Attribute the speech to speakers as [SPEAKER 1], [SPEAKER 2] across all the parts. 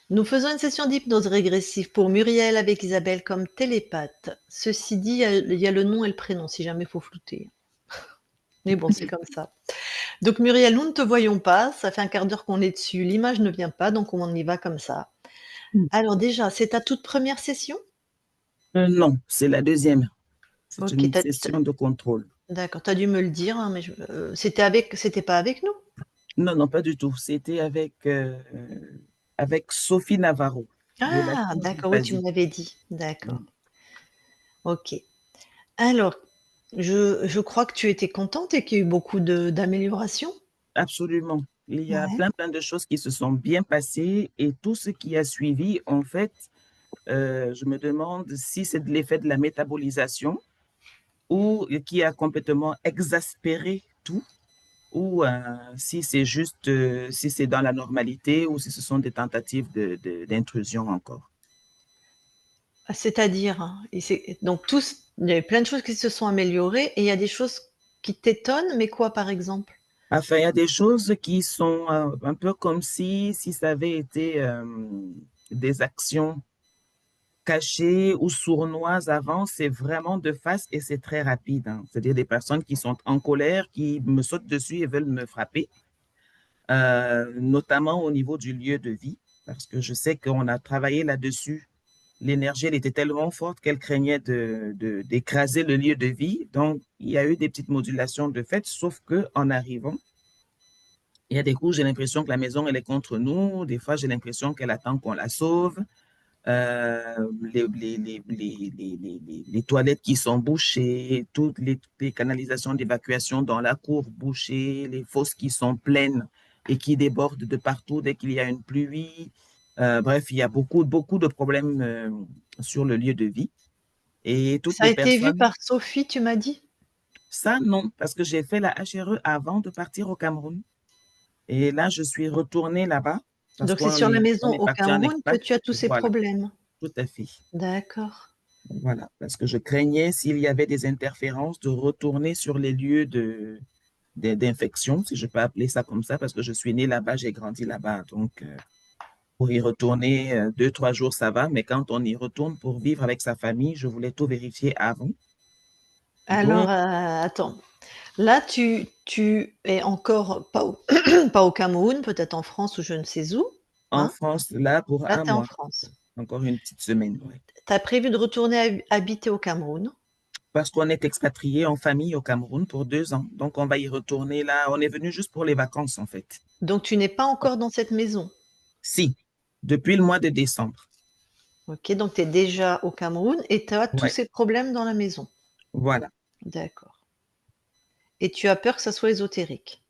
[SPEAKER 1] Nous faisons une session d'hypnose régressive pour Muriel avec Isabelle comme télépathe. Ceci dit, il y a le nom et le prénom si jamais il faut flouter. Mais bon, c'est comme ça. Donc Muriel, nous ne te voyons pas, ça fait un quart d'heure qu'on est dessus, l'image ne vient pas, donc on y va comme ça. Alors déjà, c'est ta toute première session?
[SPEAKER 2] Non, c'est la deuxième. C'est
[SPEAKER 1] Ok,
[SPEAKER 2] une session de contrôle.
[SPEAKER 1] d'accord, tu as dû me le dire, hein, mais c'était pas avec nous?
[SPEAKER 2] Non, non, pas du tout. C'était avec Sophie Navarro de la
[SPEAKER 1] Ah,
[SPEAKER 2] Cour
[SPEAKER 1] d'accord, oui, tu
[SPEAKER 2] d'Asie.
[SPEAKER 1] me l'avais dit. D'accord,
[SPEAKER 2] Oui,
[SPEAKER 1] ok. Alors, je crois que tu étais contente et qu'il y a eu beaucoup d'améliorations?
[SPEAKER 2] absolument. Il y a
[SPEAKER 1] Ouais.
[SPEAKER 2] plein de choses qui se sont bien passées et tout ce qui a suivi, en fait, je me demande si c'est de l'effet de la métabolisation ou qui a complètement exaspéré tout ou si c'est juste, si c'est dans la normalité ou si ce sont des tentatives d'intrusion encore.
[SPEAKER 1] Ah, c'est-à-dire, hein, donc il y a eu plein de choses qui se sont améliorées et il y a des choses qui t'étonnent, mais quoi par exemple?
[SPEAKER 2] Enfin, il y a des choses qui sont un peu comme si ça avait été des actions cachées ou sournoises avant, c'est vraiment de face et c'est très rapide, hein. C'est-à-dire des personnes qui sont en colère, qui me sautent dessus et veulent me frapper, notamment au niveau du lieu de vie, parce que je sais qu'on a travaillé là-dessus. L'énergie, elle était tellement forte qu'elle craignait d'écraser le lieu de vie. Donc, il y a eu des petites modulations de fait, sauf que en arrivant, il y a des coups, j'ai l'impression que la maison, elle est contre nous. Des fois, j'ai l'impression qu'elle attend qu'on la sauve. Les toilettes qui sont bouchées, toutes les canalisations d'évacuation dans la cour bouchées, les fosses qui sont pleines et qui débordent de partout dès qu'il y a une pluie. Bref, il y a beaucoup de problèmes sur le lieu de vie. Et toutes
[SPEAKER 1] Ça a
[SPEAKER 2] les
[SPEAKER 1] été vu
[SPEAKER 2] personnes,
[SPEAKER 1] par Sophie, tu m'as dit?
[SPEAKER 2] ça non, parce que j'ai fait la HRE avant de partir au Cameroun. Et là, je suis retournée là-bas parce
[SPEAKER 1] Donc c'est sur la
[SPEAKER 2] on
[SPEAKER 1] maison
[SPEAKER 2] est
[SPEAKER 1] au
[SPEAKER 2] parti en
[SPEAKER 1] Cameroun que
[SPEAKER 2] expat.
[SPEAKER 1] tu as tous ces
[SPEAKER 2] Voilà,
[SPEAKER 1] problèmes?
[SPEAKER 2] tout à fait.
[SPEAKER 1] D'accord.
[SPEAKER 2] Voilà, parce que je craignais s'il y avait des interférences de retourner sur les lieux d'infection, si je peux appeler ça comme ça, parce que je suis née là-bas, j'ai grandi là-bas. Donc, pour y retourner 2, 3 jours, ça va, mais quand on y retourne pour vivre avec sa famille, je voulais tout vérifier avant.
[SPEAKER 1] Alors,
[SPEAKER 2] Donc,
[SPEAKER 1] attends, là tu es encore pas au pas au Cameroun, peut-être en France ou je ne sais où,
[SPEAKER 2] en
[SPEAKER 1] hein?
[SPEAKER 2] France, là, pour
[SPEAKER 1] Là,
[SPEAKER 2] un
[SPEAKER 1] tu es en
[SPEAKER 2] mois,
[SPEAKER 1] France.
[SPEAKER 2] encore une petite semaine, ouais.
[SPEAKER 1] Tu as prévu de retourner habiter au Cameroun?
[SPEAKER 2] Parce qu'on est expatrié en famille au Cameroun pour 2 ans. Donc, on va y retourner là. On est venu juste pour les vacances, en fait.
[SPEAKER 1] Donc tu n'es pas encore dans cette maison?
[SPEAKER 2] Si, depuis le mois de décembre.
[SPEAKER 1] OK, donc tu es déjà au Cameroun et tu as tous
[SPEAKER 2] Ouais,
[SPEAKER 1] ces problèmes dans la maison?
[SPEAKER 2] voilà.
[SPEAKER 1] D'accord, et tu as peur que ça soit ésotérique?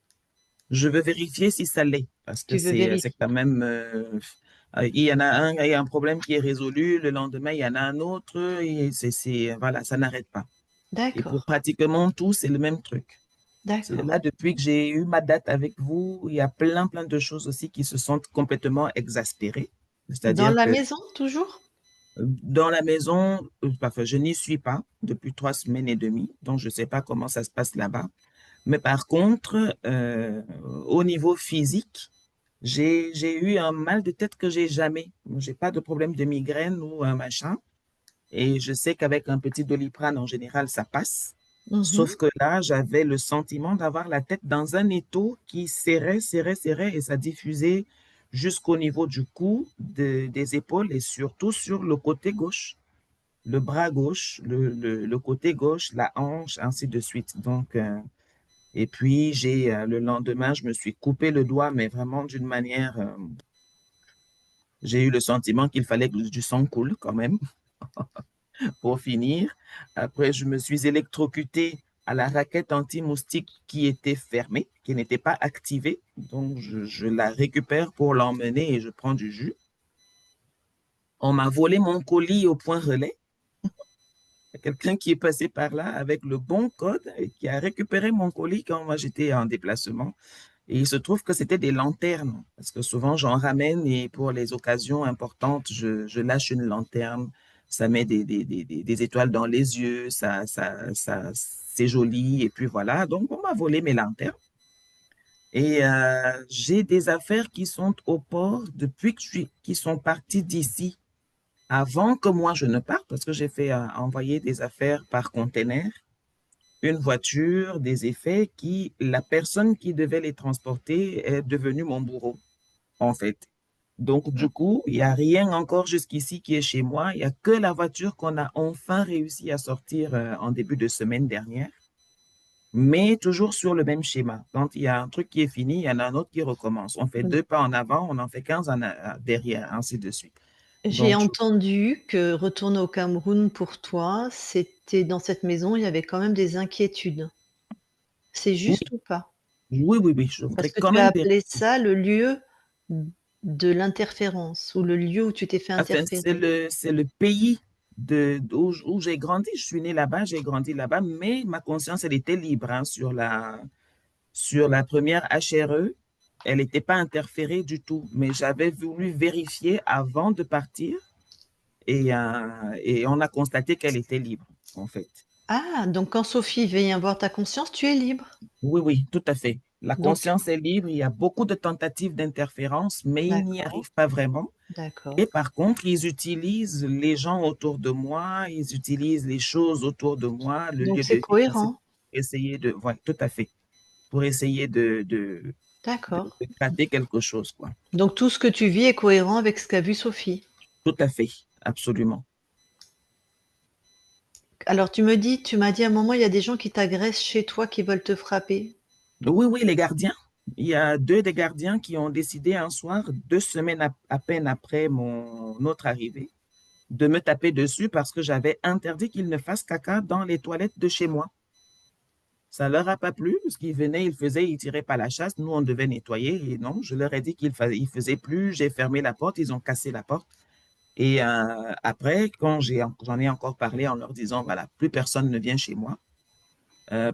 [SPEAKER 2] Je veux vérifier si ça l'est, parce que
[SPEAKER 1] Tu veux
[SPEAKER 2] c'est
[SPEAKER 1] vérifier?
[SPEAKER 2] quand même, il y en a un, il y a un problème qui est résolu, le lendemain, il y en a un autre, et voilà, ça n'arrête pas. Et
[SPEAKER 1] D'accord,
[SPEAKER 2] pour pratiquement tout, c'est le même truc. C'est
[SPEAKER 1] d'accord.
[SPEAKER 2] là, depuis que j'ai eu ma date avec vous, il y a plein de choses aussi qui se sont complètement exaspérées.
[SPEAKER 1] Dans
[SPEAKER 2] C'est-à-dire
[SPEAKER 1] la
[SPEAKER 2] que
[SPEAKER 1] maison, toujours?
[SPEAKER 2] dans la maison, enfin, je n'y suis pas depuis 3 semaines et demie, donc je ne sais pas comment ça se passe là-bas. Mais par contre, au niveau physique, j'ai eu un mal de tête que j'ai jamais. J'ai pas de problème de migraine ou un machin. Et je sais qu'avec un petit Doliprane, en général, ça passe.
[SPEAKER 1] Mmh.
[SPEAKER 2] Sauf que là, j'avais le sentiment d'avoir la tête dans un étau qui serrait, et ça diffusait jusqu'au niveau du cou, des épaules et surtout sur le côté gauche, le bras gauche, le côté gauche, la hanche, ainsi de suite. Donc, et puis, le lendemain, je me suis coupé le doigt, mais vraiment d'une manière, j'ai eu le sentiment qu'il fallait que du sang coule quand même pour finir. Après, je me suis électrocuté à la raquette anti-moustique qui était fermée, qui n'était pas activée. Donc, je la récupère pour l'emmener et je prends du jus. On m'a volé mon colis au point relais. Il y a quelqu'un qui est passé par là avec le bon code et qui a récupéré mon colis quand moi j'étais en déplacement. Et il se trouve que c'était des lanternes, parce que souvent j'en ramène et pour les occasions importantes, je lâche une lanterne, ça met des étoiles dans les yeux, c'est joli, et puis voilà. Donc on m'a volé mes lanternes. Et j'ai des affaires qui sont au port depuis qui sont partis d'ici avant que moi je ne parte, parce que j'ai fait envoyer des affaires par container, une voiture, des effets la personne qui devait les transporter est devenue mon bourreau, en fait. Donc, du coup, il n'y a rien encore jusqu'ici qui est chez moi. Il n'y a que la voiture qu'on a enfin réussi à sortir en début de semaine dernière, mais toujours sur le même schéma. Quand il y a un truc qui est fini, il y en a un autre qui recommence. On fait 2 pas en avant, on en fait 15 derrière, ainsi de suite.
[SPEAKER 1] J'ai
[SPEAKER 2] Donc,
[SPEAKER 1] entendu que retourner au Cameroun pour toi, c'était dans cette maison, il y avait quand même des inquiétudes. C'est
[SPEAKER 2] oui,
[SPEAKER 1] juste ou pas?
[SPEAKER 2] oui, oui, oui, je
[SPEAKER 1] Parce
[SPEAKER 2] voudrais
[SPEAKER 1] que
[SPEAKER 2] quand
[SPEAKER 1] tu as
[SPEAKER 2] même
[SPEAKER 1] appelé ça le lieu de l'interférence ou le lieu où tu t'es fait
[SPEAKER 2] Enfin,
[SPEAKER 1] interférer.
[SPEAKER 2] c'est le pays où j'ai grandi. Je suis né là-bas, j'ai grandi là-bas, mais ma conscience, elle était libre hein, sur la première HRE. Elle n'était pas interférée du tout, mais j'avais voulu vérifier avant de partir et on a constaté qu'elle était libre, en fait.
[SPEAKER 1] Ah, donc quand Sophie vient voir ta conscience, tu es libre.
[SPEAKER 2] Oui, oui, tout à fait. La
[SPEAKER 1] Donc,
[SPEAKER 2] conscience est libre, il y a beaucoup de tentatives d'interférence, mais ils n'y
[SPEAKER 1] d'accord,
[SPEAKER 2] arrivent pas vraiment.
[SPEAKER 1] d'accord.
[SPEAKER 2] Et par contre, ils utilisent les gens autour de moi, ils utilisent les choses autour de moi, le
[SPEAKER 1] Donc
[SPEAKER 2] lieu
[SPEAKER 1] c'est
[SPEAKER 2] de vie, ainsi
[SPEAKER 1] cohérent.
[SPEAKER 2] pour essayer de, ouais, tout à fait, pour essayer
[SPEAKER 1] D'accord.
[SPEAKER 2] de gratter quelque chose, quoi.
[SPEAKER 1] Donc tout ce que tu vis est cohérent avec ce qu'a vu Sophie.
[SPEAKER 2] Tout à fait, absolument.
[SPEAKER 1] Alors tu m'as dit à un moment, il y a des gens qui t'agressent chez toi, qui veulent te frapper.
[SPEAKER 2] Oui, oui, les gardiens. Il y a deux des gardiens qui ont décidé un soir, 2 semaines à peine après mon autre arrivée, de me taper dessus parce que j'avais interdit qu'ils ne fassent caca dans les toilettes de chez moi. Ça leur a pas plu, parce qu'ils venaient, ils faisaient, ils tiraient pas la chasse. Nous, on devait nettoyer. Et non, je leur ai dit ils faisaient plus. J'ai fermé la porte, ils ont cassé la porte. Et après, quand j'en ai encore parlé en leur disant, voilà, plus personne ne vient chez moi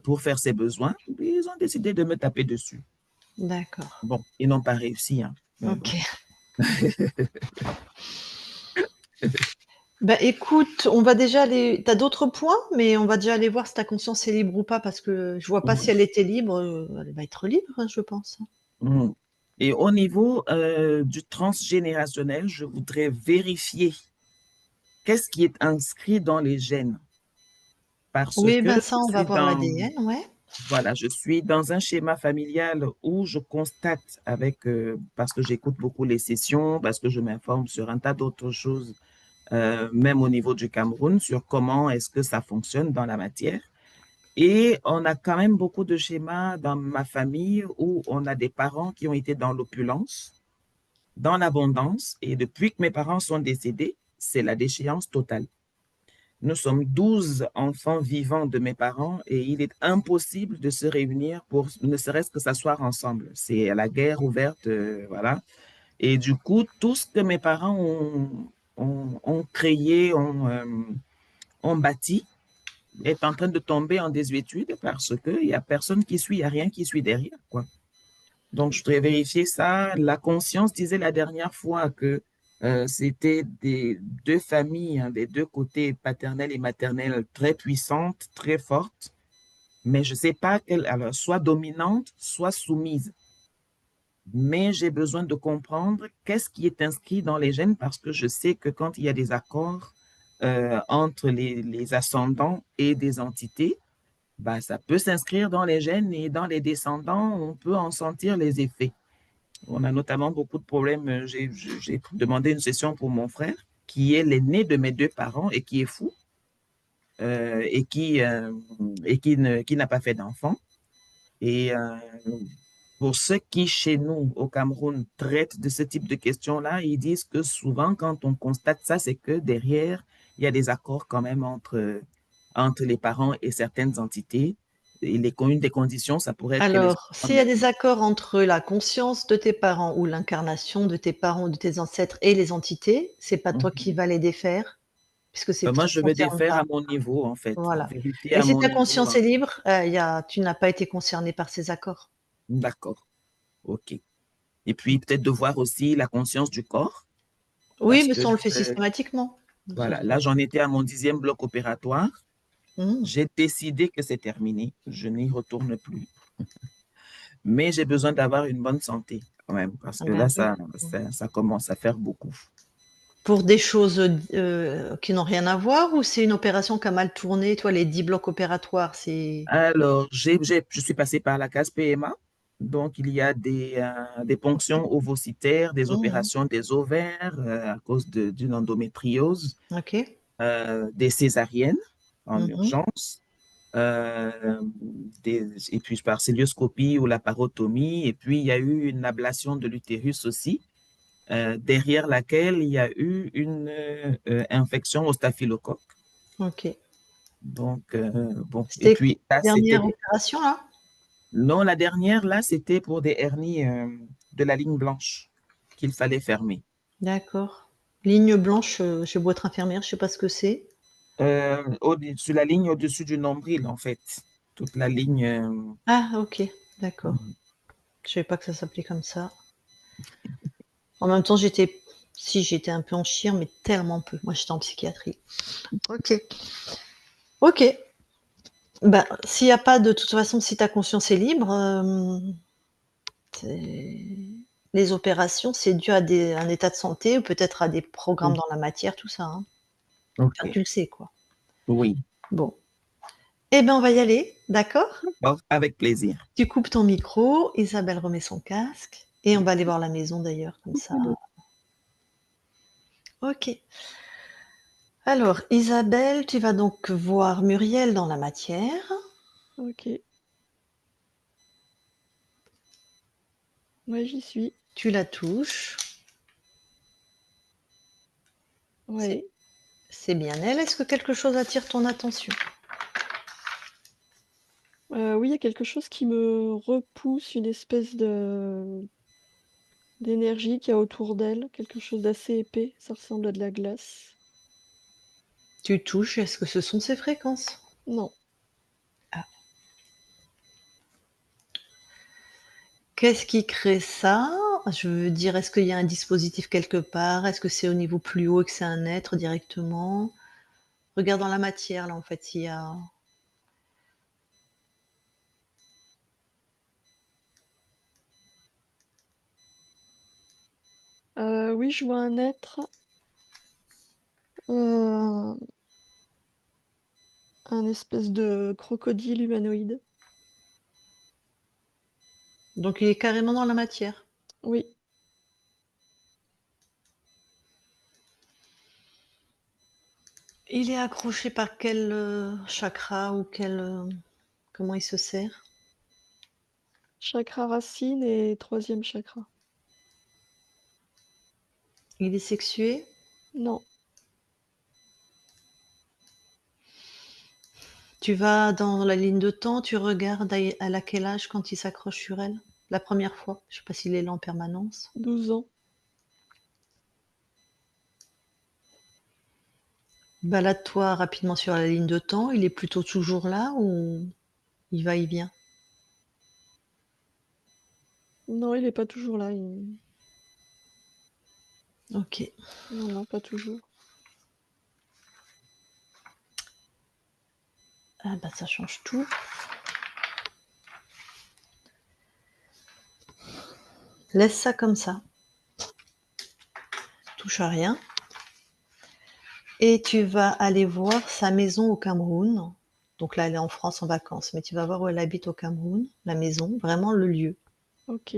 [SPEAKER 2] pour faire ses besoins, ils ont décidé de me taper dessus.
[SPEAKER 1] D'accord.
[SPEAKER 2] Bon, ils n'ont pas réussi, hein, mais bon.
[SPEAKER 1] Ok. Bah écoute, on va déjà aller. T'as d'autres points, mais on va déjà aller voir si ta conscience est libre ou pas, parce que je vois pas si
[SPEAKER 2] Oui.
[SPEAKER 1] elle était libre. Elle va être libre, hein, je pense.
[SPEAKER 2] Mm. Et au niveau du transgénérationnel, je voudrais vérifier qu'est-ce qui est inscrit dans les gènes. Parce
[SPEAKER 1] Oui, ben
[SPEAKER 2] que
[SPEAKER 1] ça, on va voir l'ADN, ouais.
[SPEAKER 2] voilà, je suis dans un schéma familial où je constate parce que j'écoute beaucoup les sessions, parce que je m'informe sur un tas d'autres choses, même au niveau du Cameroun, sur comment est-ce que ça fonctionne dans la matière. Et on a quand même beaucoup de schémas dans ma famille où on a des parents qui ont été dans l'opulence, dans l'abondance, et depuis que mes parents sont décédés, c'est la déchéance totale. Nous sommes 12 enfants vivants de mes parents et il est impossible de se réunir pour ne serait-ce que s'asseoir ensemble. C'est la guerre ouverte, voilà. Et du coup, tout ce que mes parents ont créé, ont bâti, est en train de tomber en désuétude parce qu'il n'y a personne qui suit, il n'y a rien qui suit derrière, quoi. Donc, je voudrais vérifier ça. La conscience disait la dernière fois que c'était des deux familles, hein, des deux côtés paternels et maternels très puissantes, très fortes, mais je ne sais pas quelle, alors, soit dominante, soit soumise. Mais j'ai besoin de comprendre qu'est-ce qui est inscrit dans les gènes parce que je sais que quand il y a des accords entre les ascendants et des entités, bah, ça peut s'inscrire dans les gènes et dans les descendants, on peut en sentir les effets. On a notamment beaucoup de problèmes. J'ai demandé une session pour mon frère, qui est l'aîné de mes deux parents et qui est fou euh, et qui, euh, qui n'a pas fait d'enfant. Et pour ceux qui, chez nous, au Cameroun, traitent de ce type de questions-là, ils disent que souvent, quand on constate ça, c'est que derrière, il y a des accords quand même entre les parents et certaines entités. Et une des conditions, ça pourrait être que les
[SPEAKER 1] Alors,
[SPEAKER 2] enfants
[SPEAKER 1] s'il y a des accords entre la conscience de tes parents ou l'incarnation de tes parents, de tes ancêtres et les entités, c'est pas toi qui
[SPEAKER 2] Mhm.
[SPEAKER 1] vas les défaire, puisque
[SPEAKER 2] Moi,
[SPEAKER 1] ça te
[SPEAKER 2] je vais
[SPEAKER 1] concerne
[SPEAKER 2] défaire
[SPEAKER 1] pas.
[SPEAKER 2] à mon niveau, en fait.
[SPEAKER 1] Voilà.
[SPEAKER 2] Vérifier
[SPEAKER 1] Et
[SPEAKER 2] à
[SPEAKER 1] si
[SPEAKER 2] mon
[SPEAKER 1] ta
[SPEAKER 2] niveau.
[SPEAKER 1] conscience est libre, tu n'as pas été concerné par ces accords.
[SPEAKER 2] D'accord. OK. Et puis, peut-être de voir aussi la conscience du corps,
[SPEAKER 1] Oui,
[SPEAKER 2] parce
[SPEAKER 1] mais
[SPEAKER 2] que,
[SPEAKER 1] ça, on le fait
[SPEAKER 2] euh,
[SPEAKER 1] systématiquement.
[SPEAKER 2] voilà, là, j'en étais à mon 10e bloc opératoire.
[SPEAKER 1] Mmh.
[SPEAKER 2] J'ai décidé que c'est terminé. Je n'y retourne plus. mais j'ai besoin d'avoir une bonne santé quand même, parce
[SPEAKER 1] Ah
[SPEAKER 2] que
[SPEAKER 1] ben
[SPEAKER 2] là,
[SPEAKER 1] oui.
[SPEAKER 2] ça commence à faire beaucoup.
[SPEAKER 1] Pour des choses, qui n'ont rien à voir ou c'est une opération qui a mal tourné? Toi, les 10 blocs opératoires, c'est
[SPEAKER 2] Alors, je suis passé par la case PMA. Donc, il y a des ponctions ovocytaires, des
[SPEAKER 1] mmh
[SPEAKER 2] opérations des ovaires à cause d'une endométriose,
[SPEAKER 1] OK.
[SPEAKER 2] des césariennes en
[SPEAKER 1] Mmh.
[SPEAKER 2] urgence, euh, et puis par célioscopie ou laparotomie. Et puis, il y a eu une ablation de l'utérus aussi, derrière laquelle il y a eu une infection au staphylocoque.
[SPEAKER 1] OK.
[SPEAKER 2] Donc, bon. Et
[SPEAKER 1] C'était quoi
[SPEAKER 2] puis, là,
[SPEAKER 1] la
[SPEAKER 2] c'était
[SPEAKER 1] dernière opération là?
[SPEAKER 2] Non, la dernière, là, c'était pour des hernies de la ligne blanche qu'il fallait fermer.
[SPEAKER 1] D'accord. Ligne blanche, j'ai beau être infirmière, je sais pas ce que c'est.
[SPEAKER 2] Sur la ligne au-dessus du nombril, en fait. Toute la ligne.
[SPEAKER 1] Ah OK, d'accord. Je savais pas que ça s'appelait comme ça. En même temps, j'étais un peu en chir, mais tellement peu. Moi, j'étais en psychiatrie. OK. OK. Bah, s'il y a pas de toute façon, si ta conscience est libre, c'est les opérations, c'est dû à un état de santé ou peut-être à des programmes dans la matière, tout ça, hein. Enfin,
[SPEAKER 2] OK.
[SPEAKER 1] tu le sais, quoi.
[SPEAKER 2] Oui.
[SPEAKER 1] Bon. Eh ben, on va y aller, d'accord?
[SPEAKER 2] Bon, avec plaisir.
[SPEAKER 1] Tu coupes ton micro, Isabelle remet son casque et on va aller voir la maison d'ailleurs, comme ça. OK. Alors, Isabelle, tu vas donc voir Muriel dans la matière.
[SPEAKER 3] OK. Ouais, j'y suis.
[SPEAKER 1] Tu la touches. C'est
[SPEAKER 3] Ouais.
[SPEAKER 1] c'est bien elle. Est-ce que quelque chose attire ton attention?
[SPEAKER 3] Oui, il y a quelque chose qui me repousse, une espèce d'énergie qu'il y a autour d'elle, quelque chose d'assez épais, ça ressemble à de la glace.
[SPEAKER 1] Tu touches, est-ce que ce sont ces fréquences?
[SPEAKER 3] Non.
[SPEAKER 1] Ah. Qu'est-ce qui crée ça? Je veux dire, est-ce qu'il y a un dispositif quelque part? Est-ce que c'est au niveau plus haut et que c'est un être directement? Regarde dans la matière, là, en fait, s'il y a
[SPEAKER 3] Oui, je vois un être, heu, un espèce de crocodile humanoïde.
[SPEAKER 1] donc il est carrément dans la matière.
[SPEAKER 3] Oui.
[SPEAKER 1] Il est accroché par quel, chakra ou comment il se sert?
[SPEAKER 3] Chakra racine et troisième chakra.
[SPEAKER 1] Il est sexué?
[SPEAKER 3] Non.
[SPEAKER 1] Tu vas dans la ligne de temps, tu regardes à quel âge quand il s'accroche sur elle? La première fois? Je sais pas s'il est là en permanence.
[SPEAKER 3] 12 ans.
[SPEAKER 1] Balade-toi rapidement sur la ligne de temps, il est plutôt toujours là ou il va, il vient?
[SPEAKER 3] Non, il est pas toujours là, il
[SPEAKER 1] OK.
[SPEAKER 3] non, non, pas toujours.
[SPEAKER 1] Ah bah, ça change tout. Laisse ça comme ça, touche à rien et tu vas aller voir sa maison au Cameroun. Donc là, elle est en France en vacances, mais tu vas voir où elle habite au Cameroun, la maison, vraiment le lieu.
[SPEAKER 3] OK.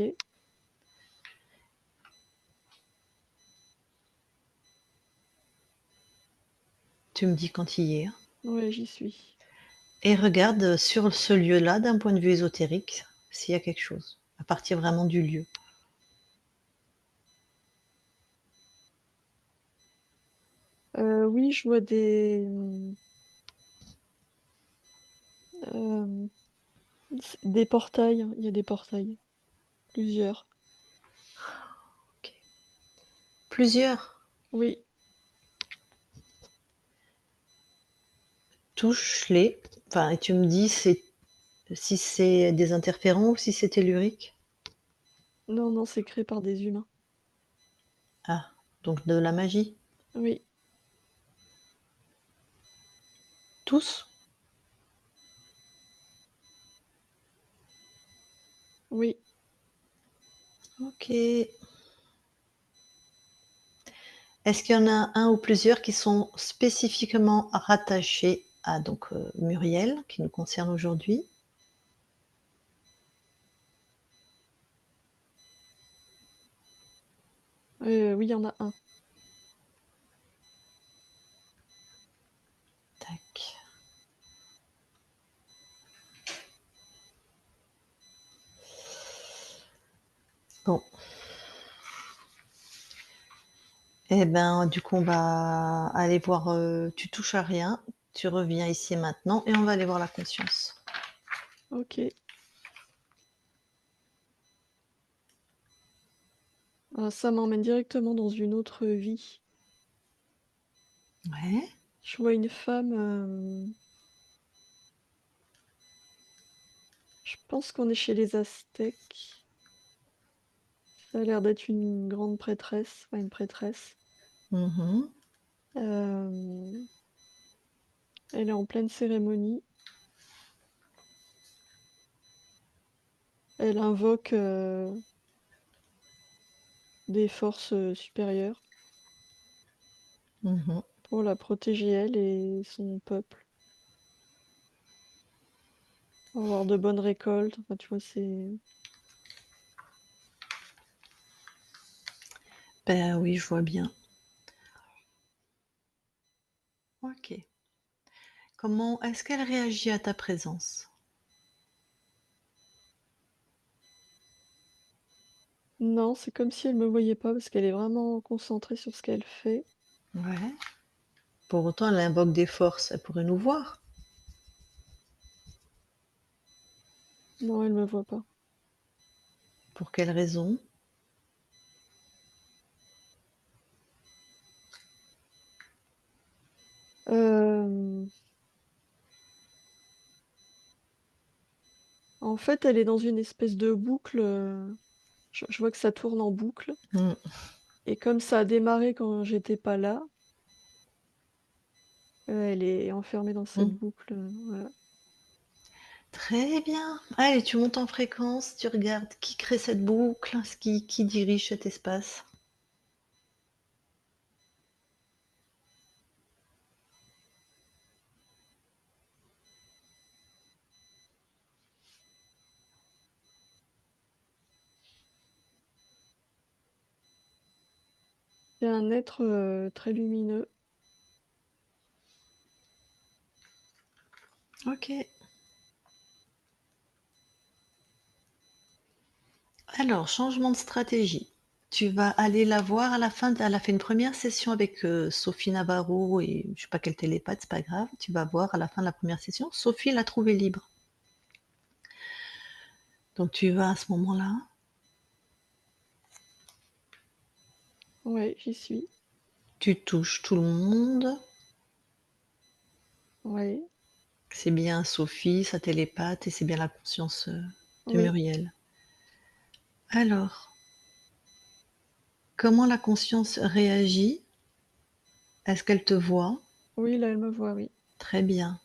[SPEAKER 1] Tu me dis quand il y est, hein,
[SPEAKER 3] Ouais, j'y suis.
[SPEAKER 1] et regarde, sur ce lieu-là, d'un point de vue ésotérique, s'il y a quelque chose, à partir vraiment du lieu.
[SPEAKER 3] Oui, je vois des portails, il y a des portails, plusieurs.
[SPEAKER 1] OK. Plusieurs.
[SPEAKER 3] Oui.
[SPEAKER 1] Touche-les, enfin et tu me dis si c'est des interférents ou si c'est tellurique?
[SPEAKER 3] Non, non, c'est créé par des humains.
[SPEAKER 1] Ah, donc de la magie?
[SPEAKER 3] Oui.
[SPEAKER 1] Tous?
[SPEAKER 3] Oui.
[SPEAKER 1] OK. Est-ce qu'il y en a un ou plusieurs qui sont spécifiquement rattachés à donc, Muriel, qui nous concerne aujourd'hui?
[SPEAKER 3] Oui, il y en a un.
[SPEAKER 1] Tac. Bon. Et ben, du coup, on va aller voir, tu touches à rien, tu reviens ici et maintenant et on va aller voir la conscience.
[SPEAKER 3] OK. Ça m'emmène directement dans une autre vie.
[SPEAKER 1] Ouais.
[SPEAKER 3] Je vois une femme, je pense qu'on est chez les Aztèques. Ça a l'air d'être une grande prêtresse, enfin une prêtresse.
[SPEAKER 1] Mmh.
[SPEAKER 3] Hem, Elle est en pleine cérémonie. Elle invoque, des forces, supérieures
[SPEAKER 1] Mmh.
[SPEAKER 3] pour la protéger elle et son peuple. Pour avoir de bonnes récoltes, enfin tu vois, c'est
[SPEAKER 1] Ben oui, je vois bien. OK. Comment est-ce qu'elle réagit à ta présence?
[SPEAKER 3] non, c'est comme si elle me voyait pas parce qu'elle est vraiment concentrée sur ce qu'elle fait.
[SPEAKER 1] Ouais. Pour autant, elle invoque des forces, elle pourrait nous voir.
[SPEAKER 3] Non, elle me voit pas.
[SPEAKER 1] Pour quelle raison?
[SPEAKER 3] Hem, En fait, elle est dans une espèce de boucle, je vois que ça tourne en boucle
[SPEAKER 1] Mmh.
[SPEAKER 3] et comme ça a démarré quand j'étais pas là, elle est enfermée dans cette
[SPEAKER 1] Mmh.
[SPEAKER 3] boucle, voilà.
[SPEAKER 1] Très bien. Allez, tu montes en fréquence, tu regardes qui crée cette boucle, ce qui dirige cet espace.
[SPEAKER 3] C'est un être, très lumineux.
[SPEAKER 1] OK. Alors, changement de stratégie. Tu vas aller la voir à la fin elle a fait une première session avec, Sophie Navarro et je sais pas quel télépathe, c'est pas grave. Tu vas voir à la fin de la première session, Sophie l'a trouvée libre. Donc tu vas à ce moment-là,
[SPEAKER 3] Ouais, j'y suis.
[SPEAKER 1] tu touches tout le monde.
[SPEAKER 3] Ouais,
[SPEAKER 1] C'est bien Sophie, sa télépathe et c'est bien la conscience, de
[SPEAKER 3] oui,
[SPEAKER 1] Muriel. Alors, comment la conscience réagit? Est-ce qu'elle te voit?
[SPEAKER 3] oui, là, elle me voit, oui.
[SPEAKER 1] Très bien.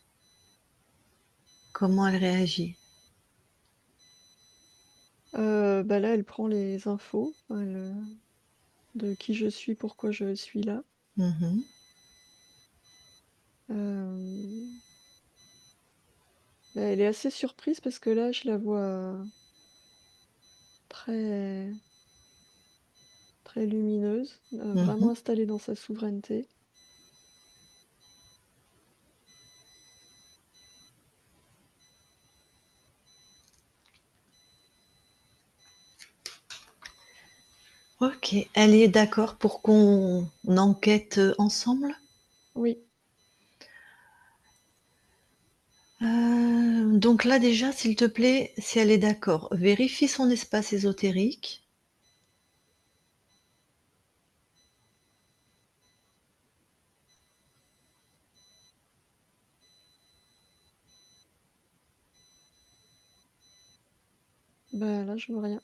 [SPEAKER 1] Comment elle réagit?
[SPEAKER 3] Bah, là, elle prend les infos, enfin, de qui je suis, pourquoi je suis là.
[SPEAKER 1] Mmh.
[SPEAKER 3] Hem, Bah, elle est assez surprise parce que là, je la vois très très lumineuse, vraiment
[SPEAKER 1] Mmh.
[SPEAKER 3] installée dans sa souveraineté.
[SPEAKER 1] OK. Elle est d'accord pour qu'on enquête, ensemble?
[SPEAKER 3] Oui,
[SPEAKER 1] Donc là déjà, s'il te plaît, si elle est d'accord, vérifie son espace ésotérique.
[SPEAKER 3] bah, là, je vois rien.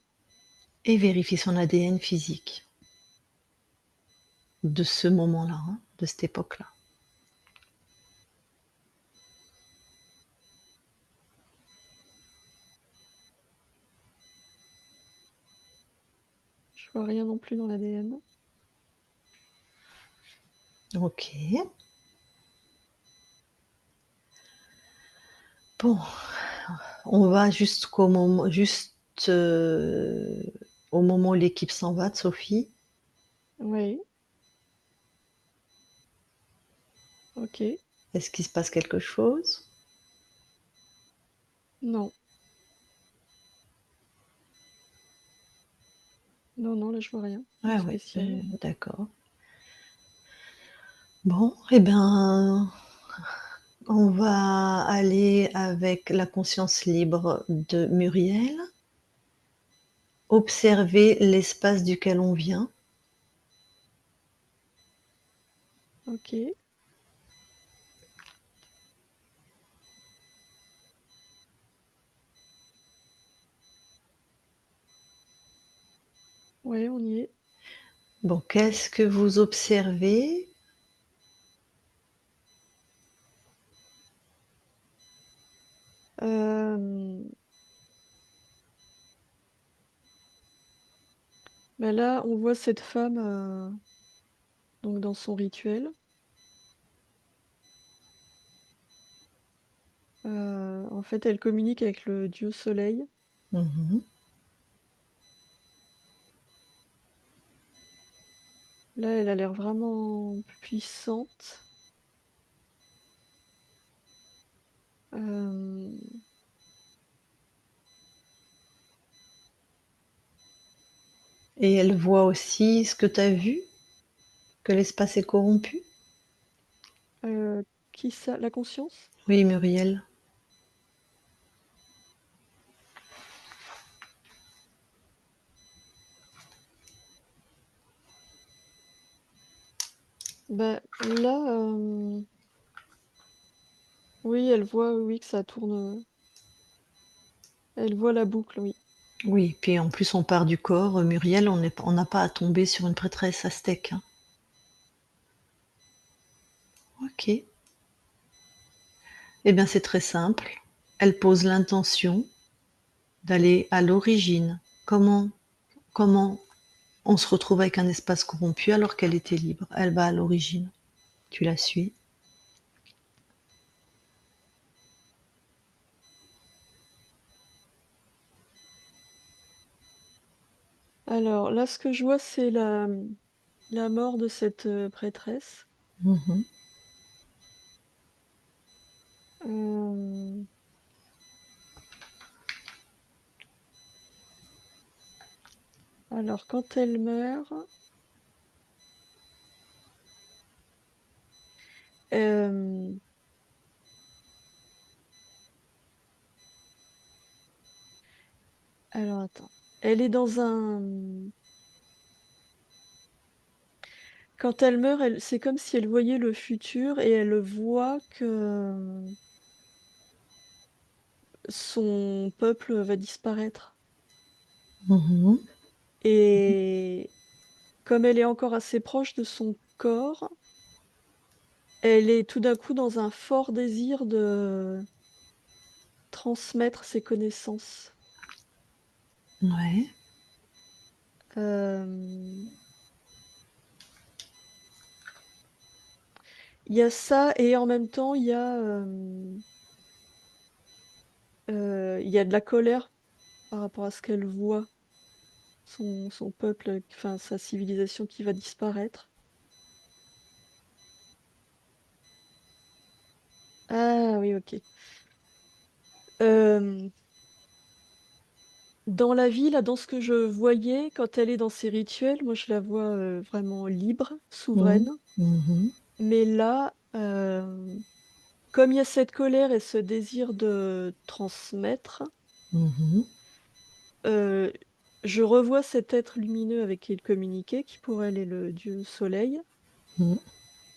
[SPEAKER 1] Et vérifie son ADN physique, de ce moment-là, hein, de cette époque-là.
[SPEAKER 3] vois rien non plus dans l'ADN.
[SPEAKER 1] Ok. Bon, on va jusqu'au moment, au moment où l'équipe s'en va de Sophie.
[SPEAKER 3] Oui. Ok.
[SPEAKER 1] Est-ce qu'il se passe quelque chose?
[SPEAKER 3] Non. Non, non, là, je vois rien de
[SPEAKER 1] Ah ouais,
[SPEAKER 3] spécial.
[SPEAKER 1] d'accord. Bon, eh ben, on va aller avec la conscience libre de Muriel, observer l'espace duquel on vient.
[SPEAKER 3] Ok. Ouais, on y est.
[SPEAKER 1] Bon, qu'est-ce que vous observez?
[SPEAKER 3] Bah là, on voit cette femme donc dans son rituel. En fait, elle communique avec le dieu soleil.
[SPEAKER 1] Mhm.
[SPEAKER 3] Là, elle a l'air vraiment puissante. Euh,
[SPEAKER 1] Et elle voit aussi ce que tu as vu, que l'espace est corrompu?
[SPEAKER 3] Qui ça? La conscience?
[SPEAKER 1] Oui, Muriel.
[SPEAKER 3] Bah là, oui, elle voit, oui, que ça tourne. Elle voit la boucle, oui.
[SPEAKER 1] Oui, puis en plus on part du corps, Muriel, on n'a pas à tomber sur une prêtresse aztèque, hein. Ok. Eh bien, c'est très simple. Elle pose l'intention d'aller à l'origine. Comment on se retrouve avec un espace corrompu alors qu'elle était libre? Elle va à l'origine. Tu la suis?
[SPEAKER 3] Alors là, ce que je vois, c'est la mort de cette prêtresse.
[SPEAKER 1] Mhm.
[SPEAKER 3] Euh, alors, quand elle meurt, euh, alors attends, elle est dans un. Quand elle meurt, c'est comme si elle voyait le futur et elle voit que son peuple va disparaître.
[SPEAKER 1] Mhm.
[SPEAKER 3] Et comme elle est encore assez proche de son corps, elle est tout d'un coup dans un fort désir de transmettre ses connaissances.
[SPEAKER 1] Ouais.
[SPEAKER 3] Euh, Il y a ça et en même temps, il y a de la colère par rapport à ce qu'elle voit, son peuple, enfin sa civilisation qui va disparaître. Ah oui, ok. Euh, Dans la vie, là, dans ce que je voyais, quand elle est dans ses rituels, moi je la vois vraiment libre,
[SPEAKER 1] Mhm.
[SPEAKER 3] souveraine.
[SPEAKER 1] Mhm.
[SPEAKER 3] Mais là, comme il y a cette colère et ce désir de transmettre,
[SPEAKER 1] Mhm.
[SPEAKER 3] euh, je revois cet être lumineux avec qui il communiquait, qui pour elle est le dieu soleil.
[SPEAKER 1] Mhm.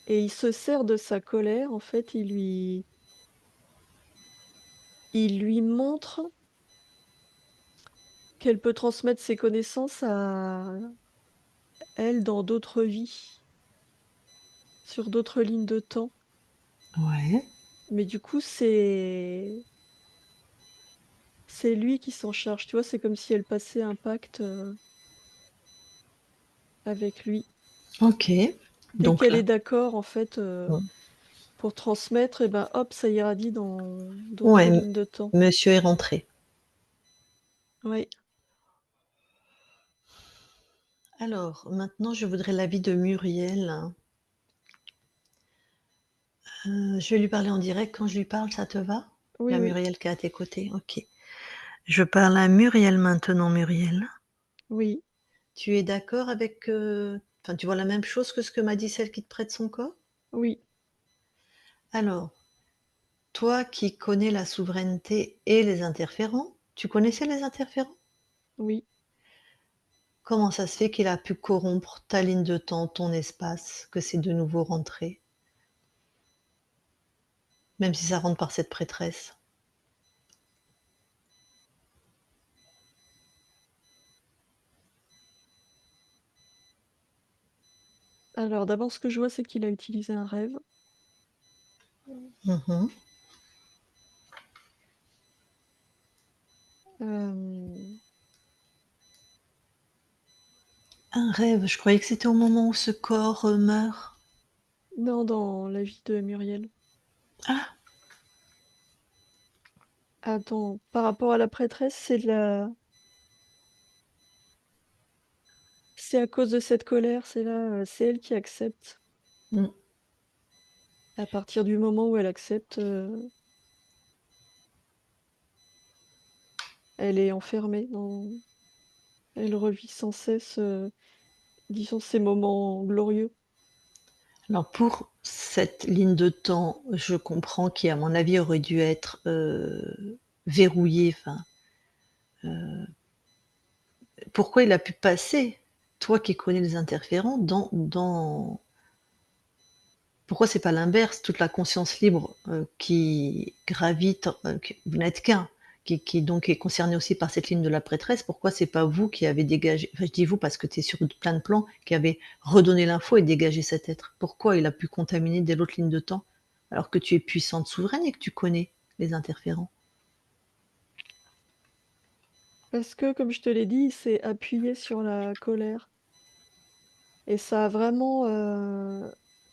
[SPEAKER 3] Et il se sert de sa colère, en fait, il lui montre qu'elle peut transmettre ses connaissances à elle dans d'autres vies, sur d'autres lignes de temps.
[SPEAKER 1] Ouais.
[SPEAKER 3] Mais du coup, c'est lui qui s'en charge, tu vois, c'est comme si elle passait un pacte. avec lui.
[SPEAKER 1] OK.
[SPEAKER 3] Dès
[SPEAKER 1] Donc
[SPEAKER 3] qu'elle
[SPEAKER 1] là
[SPEAKER 3] est d'accord, en fait,
[SPEAKER 1] mmh.
[SPEAKER 3] pour transmettre, et ben, hop, ça irradie dans
[SPEAKER 1] Ouais,
[SPEAKER 3] d'autres lignes de temps.
[SPEAKER 1] monsieur est rentré.
[SPEAKER 3] Oui,
[SPEAKER 1] Alors, maintenant, je voudrais l'avis de Muriel. Je vais lui parler en direct. Quand je lui parle, ça te va? Il y
[SPEAKER 3] oui,
[SPEAKER 1] a
[SPEAKER 3] oui,
[SPEAKER 1] Muriel qui est à tes côtés? OK. Je parle à Muriel maintenant, Muriel.
[SPEAKER 3] oui,
[SPEAKER 1] Tu es d'accord avec, enfin, tu vois la même chose que ce que m'a dit celle qui te prête son corps?
[SPEAKER 3] oui.
[SPEAKER 1] Alors, toi qui connais la souveraineté et les interférents, tu connaissais les interférents?
[SPEAKER 3] Oui.
[SPEAKER 1] Comment ça se fait qu'il a pu corrompre ta ligne de temps, ton espace, que c'est de nouveau rentré? Même si ça rentre par cette prêtresse?
[SPEAKER 3] Alors d'abord, ce que je vois, c'est qu'il a utilisé un rêve.
[SPEAKER 1] Mmh mh.
[SPEAKER 3] Hem,
[SPEAKER 1] Un rêve, je croyais que c'était au moment où ce corps, meurt.
[SPEAKER 3] non, dans la vie de Muriel.
[SPEAKER 1] Ah!
[SPEAKER 3] Attends, par rapport à la prêtresse, c'est à cause de cette colère, c'est elle qui accepte.
[SPEAKER 1] Mmh.
[SPEAKER 3] À partir du moment où elle accepte, elle est enfermée dans elle revit sans cesse, disons ces moments glorieux.
[SPEAKER 1] Alors pour cette ligne de temps, je comprends qui, à mon avis, aurait dû être, verrouillée, enfin, pourquoi il a pu passer, toi qui connais les interférents, dans pourquoi c'est pas l'inverse? Toute la conscience libre, qui gravite, qui vous n'êtes qu'un, qui donc est concernée aussi par cette ligne de la prêtresse, pourquoi c'est pas vous qui avez dégagé, enfin, je dis vous parce que tu es sur plein de plans, qui avez redonné l'info et dégagé cet être? Pourquoi il a pu contaminer dès l'autre ligne de temps, alors que tu es puissante, souveraine et que tu connais les interférents?
[SPEAKER 3] Parce que comme je te l'ai dit, il s'est appuyé sur la colère et ça a vraiment,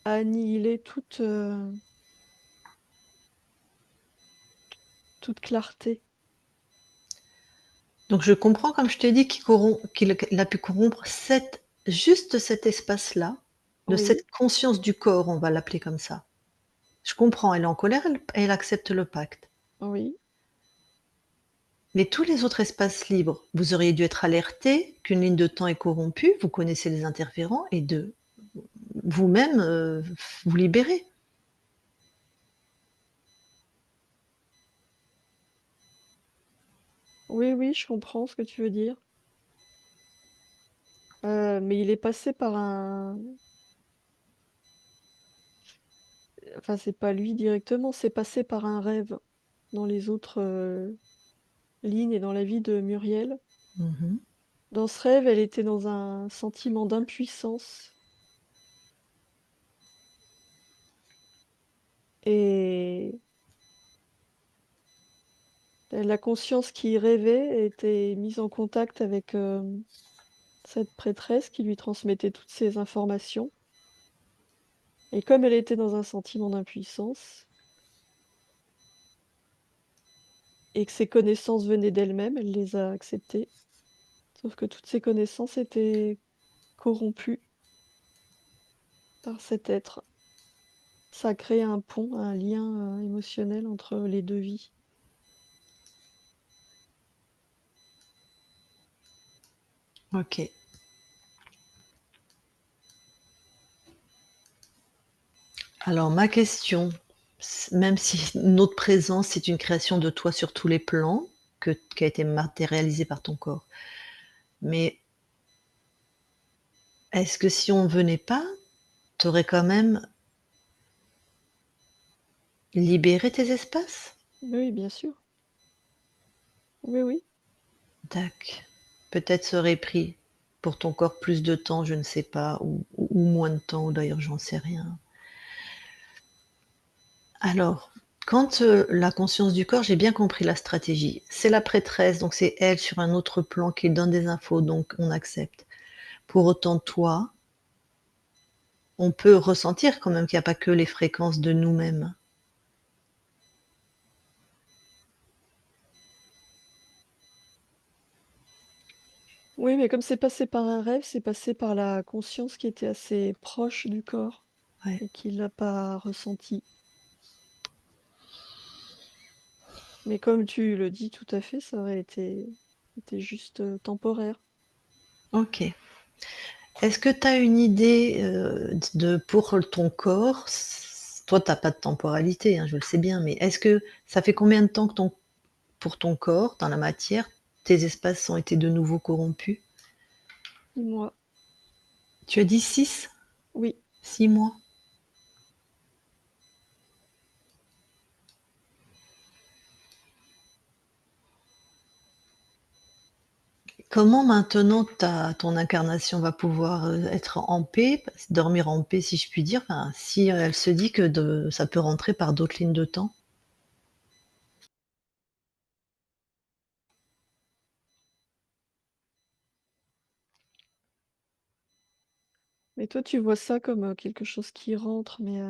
[SPEAKER 3] annihilé toute clarté.
[SPEAKER 1] Donc je comprends, comme je t'ai dit, qu'il a pu corrompre juste cet espace-là, de
[SPEAKER 3] Oui,
[SPEAKER 1] cette conscience du corps, on va l'appeler comme ça. Je comprends, elle est en colère, elle accepte le pacte.
[SPEAKER 3] oui,
[SPEAKER 1] Mais tous les autres espaces libres, vous auriez dû être alertés qu'une ligne de temps est corrompue, vous connaissez les interférents et de vous-même, vous libérer.
[SPEAKER 3] oui, oui, je comprends ce que tu veux dire. Mais il est passé par un enfin, c'est pas lui directement, c'est passé par un rêve dans les autres, lignes et dans la vie de Muriel.
[SPEAKER 1] Mmh mh.
[SPEAKER 3] Dans ce rêve, elle était dans un sentiment d'impuissance et la conscience qui rêvait était mise en contact avec, cette prêtresse qui lui transmettait toutes ces informations et comme elle était dans un sentiment d'impuissance et que ses connaissances venaient d'elle-même, elle les a acceptées. Sauf que toutes ces connaissances étaient corrompues par cet être. Ça a créé un pont, un lien, émotionnel entre les 2 vies.
[SPEAKER 1] OK. Alors ma question, même si notre présence, c'est une création de toi sur tous les plans, qui a été matérialisée par ton corps, mais est-ce que si on venait pas, tu aurais quand même libéré tes espaces?
[SPEAKER 3] Oui, bien sûr. Oui, oui.
[SPEAKER 1] Tac. Peut-être ça aurait pris pour ton corps plus de temps, je ne sais pas, ou moins de temps, ou d'ailleurs j'en sais rien. Alors, quand, la conscience du corps, j'ai bien compris la stratégie. C'est la prêtresse, donc c'est elle sur un autre plan qui donne des infos, donc on accepte. Pour autant, toi, on peut ressentir quand même qu'il n'y a pas que les fréquences de nous-mêmes.
[SPEAKER 3] Oui, mais comme c'est passé par un rêve, c'est passé par la conscience qui était assez proche du corps
[SPEAKER 1] Ouais.
[SPEAKER 3] et qui l'a pas ressenti. Mais comme tu le dis tout à fait, ça aurait été juste temporaire.
[SPEAKER 1] Ok. Est-ce que tu as une idée pour ton corps? Toi, tu n'as pas de temporalité, hein, je le sais bien, mais est-ce que ça fait combien de temps que pour ton corps, dans la matière, tes espaces ont été de nouveau corrompus?
[SPEAKER 3] Moi,
[SPEAKER 1] Tu as dit 6?
[SPEAKER 3] oui.
[SPEAKER 1] 6 mois? Comment maintenant ton incarnation va pouvoir être en paix, dormir en paix si je puis dire, enfin, si elle se dit que ça peut rentrer par d'autres lignes de temps?
[SPEAKER 3] Mais toi, tu vois ça comme quelque chose qui rentre, mais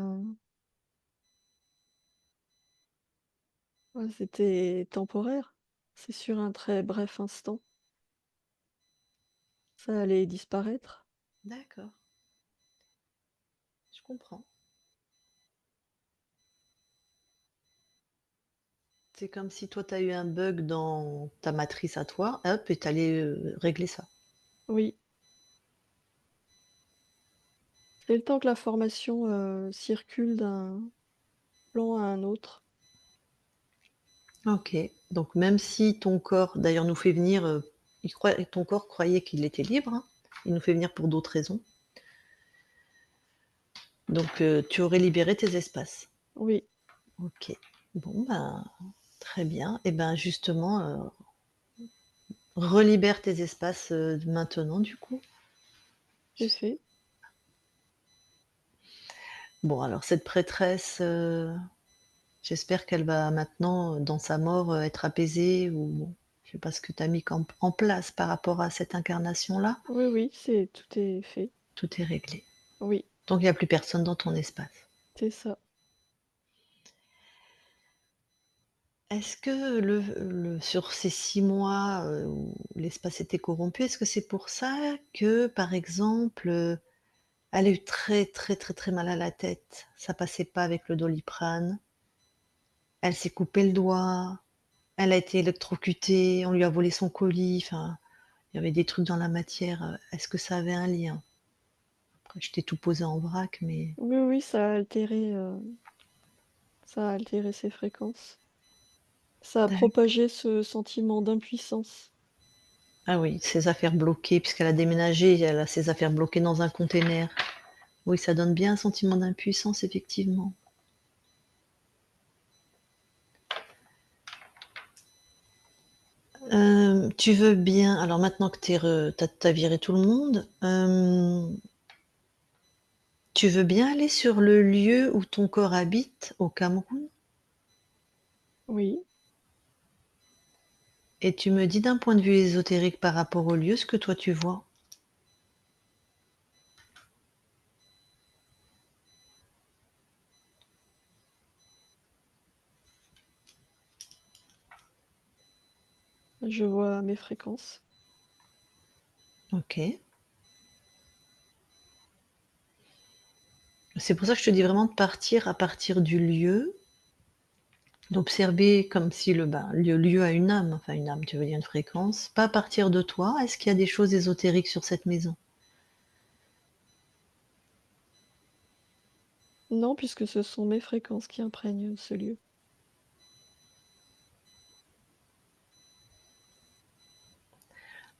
[SPEAKER 3] ouais, c'était temporaire. C'est sur un très bref instant. Ça allait disparaître.
[SPEAKER 1] D'accord, je comprends. C'est comme si toi, tu as eu un bug dans ta matrice à toi, hop, et tu allais régler ça.
[SPEAKER 3] Oui. C'est le temps que l'information circule d'un plan à un autre.
[SPEAKER 1] Ok, donc même si ton corps, d'ailleurs, nous fait venir, ton corps croyait qu'il était libre, hein, il nous fait venir pour d'autres raisons. Donc tu aurais libéré tes espaces.
[SPEAKER 3] Oui,
[SPEAKER 1] Ok, bon, ben, très bien. Et ben justement, relibère tes espaces maintenant, du coup.
[SPEAKER 3] c'est fait.
[SPEAKER 1] Bon, alors cette prêtresse, j'espère qu'elle va maintenant, dans sa mort, être apaisée ou je sais pas ce que tu as mis en place par rapport à cette incarnation-là.
[SPEAKER 3] Oui, oui, tout est fait.
[SPEAKER 1] Tout est réglé.
[SPEAKER 3] Oui,
[SPEAKER 1] Donc il n'y a plus personne dans ton espace.
[SPEAKER 3] c'est ça.
[SPEAKER 1] Est-ce que sur ces 6 mois où l'espace était corrompu, est-ce que c'est pour ça que, par exemple, elle a eu très, très, très, très mal à la tête? Ça passait pas avec le Doliprane. Elle s'est coupé le doigt. Elle a été électrocutée. On lui a volé son colis. Enfin, il y avait des trucs dans la matière. Est-ce que ça avait un lien? Après, je t'ai tout posé en vrac, mais
[SPEAKER 3] Oui, oui, ça a altéré ses fréquences. Ça a
[SPEAKER 1] D'ac
[SPEAKER 3] propagé ce sentiment d'impuissance.
[SPEAKER 1] ah oui, ses affaires bloquées, puisqu'elle a déménagé, elle a ses affaires bloquées dans un container. Oui, ça donne bien un sentiment d'impuissance, effectivement. Tu veux bien, alors maintenant que t'as viré tout le monde, tu veux bien aller sur le lieu où ton corps habite au Cameroun?
[SPEAKER 3] Oui,
[SPEAKER 1] Et tu me dis d'un point de vue ésotérique par rapport au lieu ce que toi tu vois.
[SPEAKER 3] je vois mes fréquences.
[SPEAKER 1] Ok. C'est pour ça que je te dis vraiment de partir à partir du lieu, d'observer comme si le lieu a une âme, enfin une âme, tu veux dire une fréquence, pas à partir de toi. Est-ce qu'il y a des choses ésotériques sur cette maison?
[SPEAKER 3] Non, puisque ce sont mes fréquences qui imprègnent ce lieu.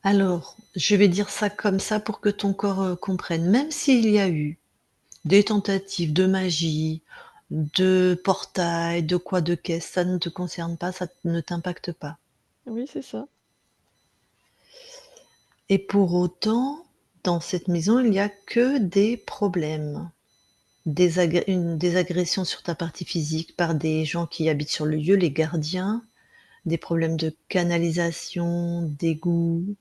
[SPEAKER 1] Alors, je vais dire ça comme ça pour que ton corps comprenne. Même s'il y a eu des tentatives de magie, de portail, de quoi de caisse, ça ne te concerne pas, ça ne t'impacte pas.
[SPEAKER 3] Oui, c'est ça.
[SPEAKER 1] Et pour autant, dans cette maison, il n'y a que des problèmes. Des agressions sur ta partie physique par des gens qui habitent sur le lieu, les gardiens, des problèmes de canalisation, d'égout.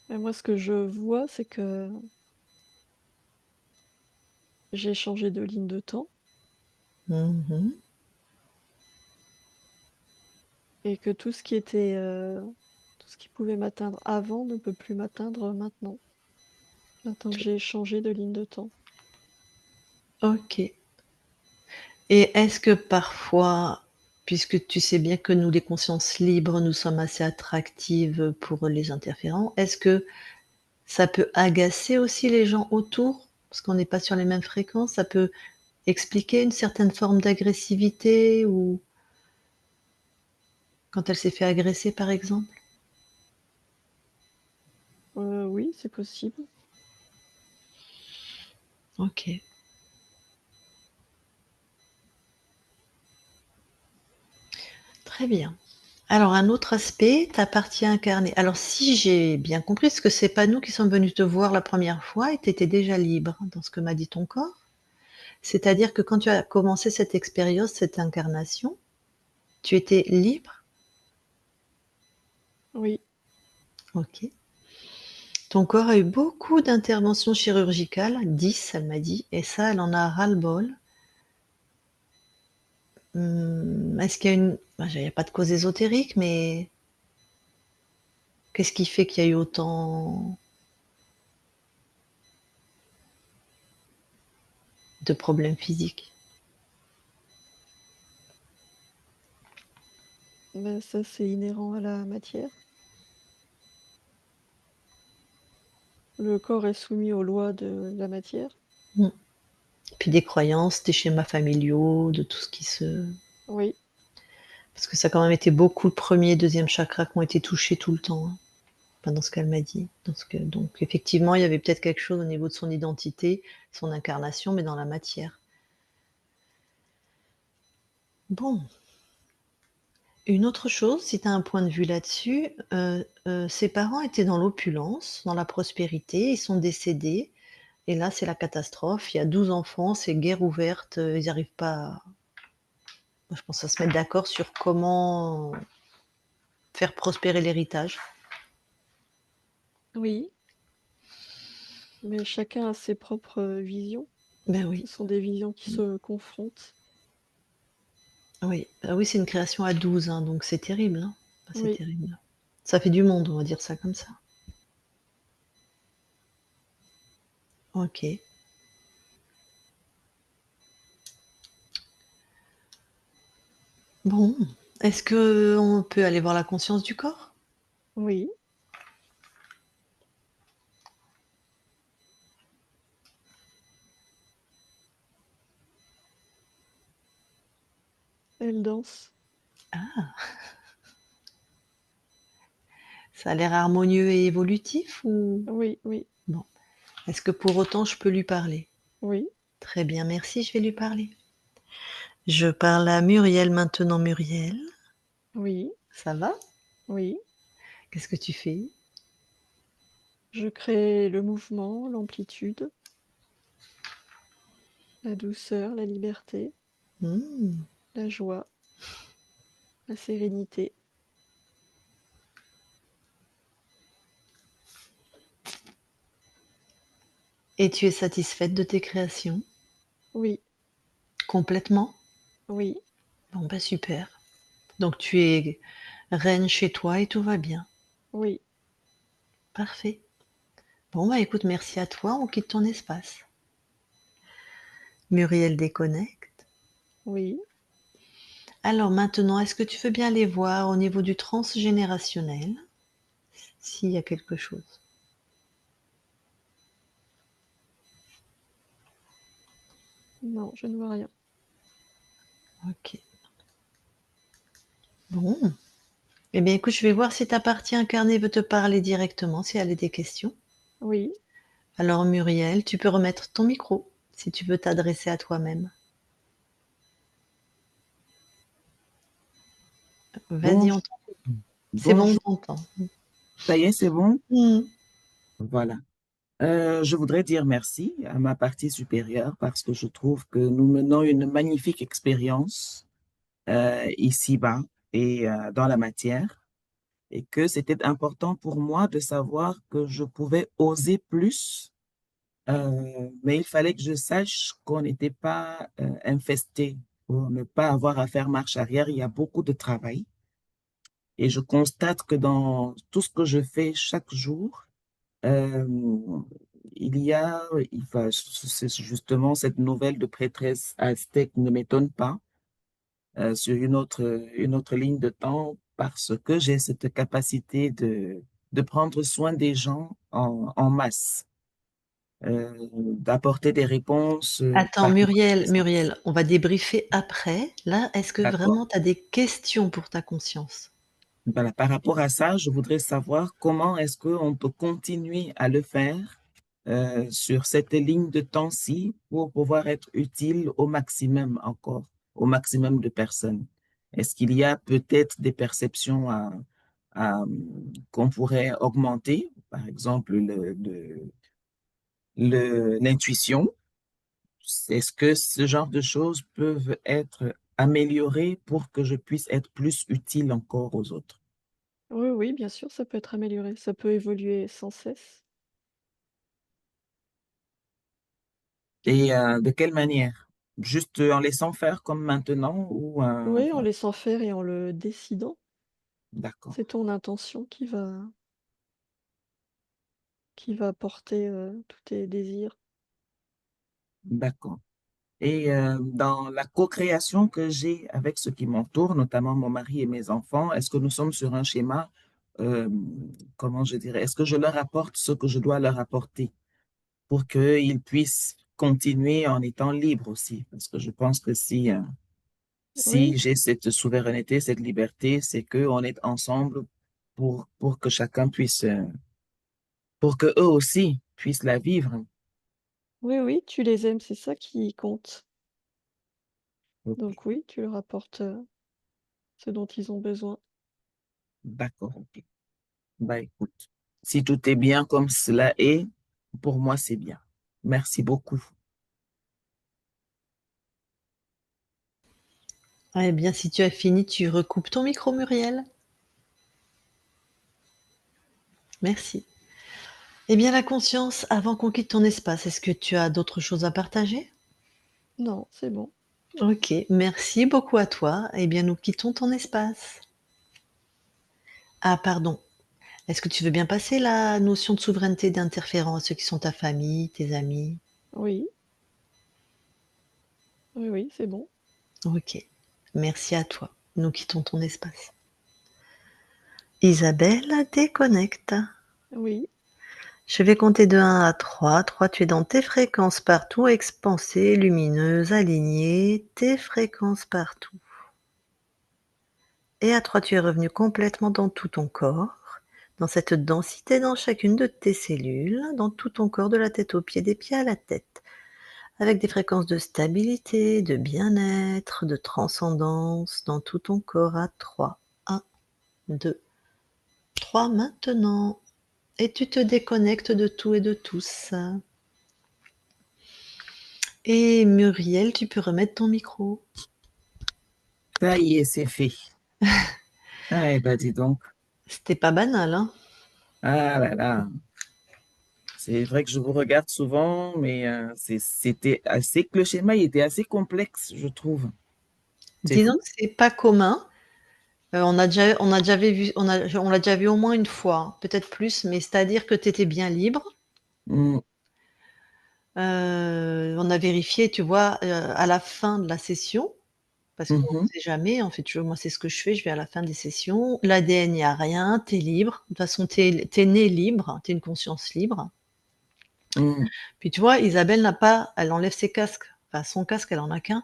[SPEAKER 3] Et moi, ce que je vois, c'est que j'ai changé de ligne de temps
[SPEAKER 1] Mhm.
[SPEAKER 3] et que tout ce qui pouvait m'atteindre avant ne peut plus m'atteindre maintenant. Maintenant que j'ai changé de ligne de temps.
[SPEAKER 1] Ok. Et est-ce que parfois, puisque tu sais bien que nous, les consciences libres, nous sommes assez attractives pour les interférents, est-ce que ça peut agacer aussi les gens autour? Parce qu'on n'est pas sur les mêmes fréquences, ça peut expliquer une certaine forme d'agressivité ou quand elle s'est fait agresser, par exemple?
[SPEAKER 3] Oui, c'est possible.
[SPEAKER 1] Ok. Très bien. Alors un autre aspect, ta partie incarnée. Alors si j'ai bien compris, parce que c'est pas nous qui sommes venus te voir la première fois et tu étais déjà libre dans ce que m'a dit ton corps. C'est-à-dire que quand tu as commencé cette expérience, cette incarnation, tu étais libre?
[SPEAKER 3] Oui,
[SPEAKER 1] OK. Ton corps a eu beaucoup d'interventions chirurgicales, 10, elle m'a dit, et ça, elle en a ras-le-bol. Est-ce qu'il y a une... il n'y a pas de cause ésotérique, mais qu'est-ce qui fait qu'il y a eu autant de problèmes physiques?
[SPEAKER 3] bah, ça, c'est inhérent à la matière. Le corps est soumis aux lois de la matière.
[SPEAKER 1] Mmh. Puis des croyances, des schémas familiaux, de tout ce qui se...
[SPEAKER 3] Oui,
[SPEAKER 1] Parce que ça a quand même été beaucoup le premier, deuxième chakra qui ont été touchés tout le temps, hein. Enfin, dans ce qu'elle m'a dit. Donc effectivement, il y avait peut-être quelque chose au niveau de son identité, son incarnation, mais dans la matière. Bon, une autre chose, si tu as un point de vue là-dessus, ses parents étaient dans l'opulence, dans la prospérité, ils sont décédés, et là, c'est la catastrophe. Il y a 12 enfants, c'est guerre ouverte, ils n'arrivent pas je pense, à se mettre d'accord sur comment faire prospérer l'héritage.
[SPEAKER 3] oui, mais chacun a ses propres visions.
[SPEAKER 1] Ben
[SPEAKER 3] Ce
[SPEAKER 1] oui,
[SPEAKER 3] sont des visions qui se confrontent.
[SPEAKER 1] oui. Ah oui, c'est une création à 12, hein, donc c'est terrible, hein. Enfin, c'est
[SPEAKER 3] Oui,
[SPEAKER 1] terrible. Ça fait du monde, on va dire ça comme ça. OK. Bon, est-ce qu'on peut aller voir la conscience du corps?
[SPEAKER 3] oui, elle danse.
[SPEAKER 1] Ah, ça a l'air harmonieux et évolutif ou...
[SPEAKER 3] Oui, oui,
[SPEAKER 1] Bon. Est-ce que pour autant je peux lui parler?
[SPEAKER 3] oui,
[SPEAKER 1] Très bien, merci, je vais lui parler. Je parle à Muriel maintenant, Muriel.
[SPEAKER 3] oui,
[SPEAKER 1] Ça va?
[SPEAKER 3] oui.
[SPEAKER 1] Qu'est-ce que tu fais?
[SPEAKER 3] Je crée le mouvement, l'amplitude, la douceur, la liberté,
[SPEAKER 1] Hmm.
[SPEAKER 3] la joie, la sérénité.
[SPEAKER 1] Et tu es satisfaite de tes créations?
[SPEAKER 3] Oui,
[SPEAKER 1] Complètement?
[SPEAKER 3] oui,
[SPEAKER 1] Bon, bah super. Donc tu es reine chez toi et tout va bien.
[SPEAKER 3] oui,
[SPEAKER 1] Parfait. Bon, bah écoute, merci à toi, on quitte ton espace. Muriel déconnecte.
[SPEAKER 3] oui.
[SPEAKER 1] Alors maintenant, est-ce que tu veux bien aller voir au niveau du transgénérationnel, s'il y a quelque chose?
[SPEAKER 3] Non, je ne vois rien.
[SPEAKER 1] Ok. Bon. Eh bien écoute, je vais voir si ta partie incarnée veut te parler directement, si elle a des questions.
[SPEAKER 3] Oui,
[SPEAKER 1] Alors Muriel, tu peux remettre ton micro, si tu veux t'adresser à toi-même.
[SPEAKER 2] Bon,
[SPEAKER 1] Vas-y, on c'est bon,
[SPEAKER 2] bonjour.
[SPEAKER 1] on t'entend.
[SPEAKER 2] Ça y est, c'est bon?
[SPEAKER 1] Hmm.
[SPEAKER 2] Voilà. Je voudrais dire merci à ma partie supérieure parce que je trouve que nous menons une magnifique expérience ici-bas et dans la matière. et que c'était important pour moi de savoir que je pouvais oser plus, mais il fallait que je sache qu'on n'était pas infesté pour ne pas avoir à faire marche arrière. Il y a beaucoup de travail et je constate que dans tout ce que je fais chaque jour, euh, il y a, c'est justement cette nouvelle de prêtresse aztèque ne m'étonne pas sur une autre ligne de temps parce que j'ai cette capacité de prendre soin des gens en masse, d'apporter des réponses
[SPEAKER 1] Attends,
[SPEAKER 2] par
[SPEAKER 1] Muriel, on va débriefer après. Là, est-ce que
[SPEAKER 2] D'accord.
[SPEAKER 1] vraiment tu as des questions pour ta conscience?
[SPEAKER 2] Voilà, par rapport à ça, je voudrais savoir comment est-ce qu'on peut continuer à le faire sur cette ligne de temps-ci pour pouvoir être utile au maximum encore, au maximum de personnes. Est-ce qu'il y a peut-être des perceptions qu'on pourrait augmenter, par exemple l'intuition? Est-ce que ce genre de choses peuvent être améliorées pour que je puisse être plus utile encore aux autres?
[SPEAKER 3] Oui, oui, bien sûr, ça peut être amélioré, ça peut évoluer sans cesse.
[SPEAKER 2] Et de quelle manière? Juste en laissant faire comme maintenant ou
[SPEAKER 3] Oui, en laissant faire et en le décidant.
[SPEAKER 2] d'accord,
[SPEAKER 3] C'est ton intention qui va porter, tous tes désirs.
[SPEAKER 2] d'accord. Et dans la co-création que j'ai avec ceux qui m'entourent, notamment mon mari et mes enfants, est-ce que nous sommes sur un schéma, euh, comment je dirais, est-ce que je leur apporte ce que je dois leur apporter pour qu'ils puissent continuer en étant libres aussi? Parce que je pense que si
[SPEAKER 3] Oui,
[SPEAKER 2] j'ai cette souveraineté, cette liberté, c'est qu'on est ensemble pour que chacun puisse, pour que eux aussi puissent la vivre.
[SPEAKER 3] oui, oui, tu les aimes, c'est ça qui compte.
[SPEAKER 2] Ok,
[SPEAKER 3] Donc oui, tu leur apportes, ce dont ils ont besoin.
[SPEAKER 2] d'accord, ok. Bah écoute, si tout est bien comme cela est, pour moi c'est bien. Merci beaucoup.
[SPEAKER 1] Eh bien, si tu as fini, tu recoupes ton micro, Muriel. Merci. Eh bien, la conscience, avant qu'on quitte ton espace, est-ce que tu as d'autres choses à partager?
[SPEAKER 3] Non, c'est bon.
[SPEAKER 1] Ok, merci beaucoup à toi. Eh bien, nous quittons ton espace. Ah, pardon. Est-ce que tu veux bien passer la notion de souveraineté d'interférent à ceux qui sont ta famille, tes amis?
[SPEAKER 3] Oui, oui, oui, c'est bon.
[SPEAKER 1] Ok, merci à toi. Nous quittons ton espace. Isabelle, déconnecte.
[SPEAKER 3] Oui,
[SPEAKER 1] Je vais compter de 1 à 3. 3, tu es dans tes fréquences partout, expansée, lumineuse, alignée, tes fréquences partout. Et à 3, tu es revenu complètement dans tout ton corps, dans cette densité dans chacune de tes cellules, dans tout ton corps, de la tête aux pieds, des pieds à la tête, avec des fréquences de stabilité, de bien-être, de transcendance, dans tout ton corps à 3. 1, 2, 3 maintenant. Et tu te déconnectes de tout et de tous. Et Muriel, tu peux remettre ton micro.
[SPEAKER 2] Ça y est, c'est fait. Ah, eh ben dis donc.
[SPEAKER 1] C'était pas banal, hein?
[SPEAKER 2] Ah là là. C'est vrai que je vous regarde souvent, mais c'était assez que le schéma il était assez complexe, je trouve. C'est
[SPEAKER 1] Disons
[SPEAKER 2] fou.
[SPEAKER 1] que c'est pas commun. On a déjà vu, on l'a déjà vu au moins une fois, hein, peut-être plus, mais c'est-à-dire que tu étais bien libre.
[SPEAKER 2] Mm,
[SPEAKER 1] On a vérifié, tu vois, à la fin de la session, parce qu'on
[SPEAKER 2] mhm,
[SPEAKER 1] ne sait jamais, en fait, toujours, moi, c'est ce que je fais, je vais à la fin des sessions. L'ADN, il n'y a rien, tu es libre. De toute façon, tu es né libre, tu es une conscience libre.
[SPEAKER 2] mm,
[SPEAKER 1] Puis tu vois, Isabelle n'a pas, elle enlève ses casques, enfin son casque, elle en a qu'un,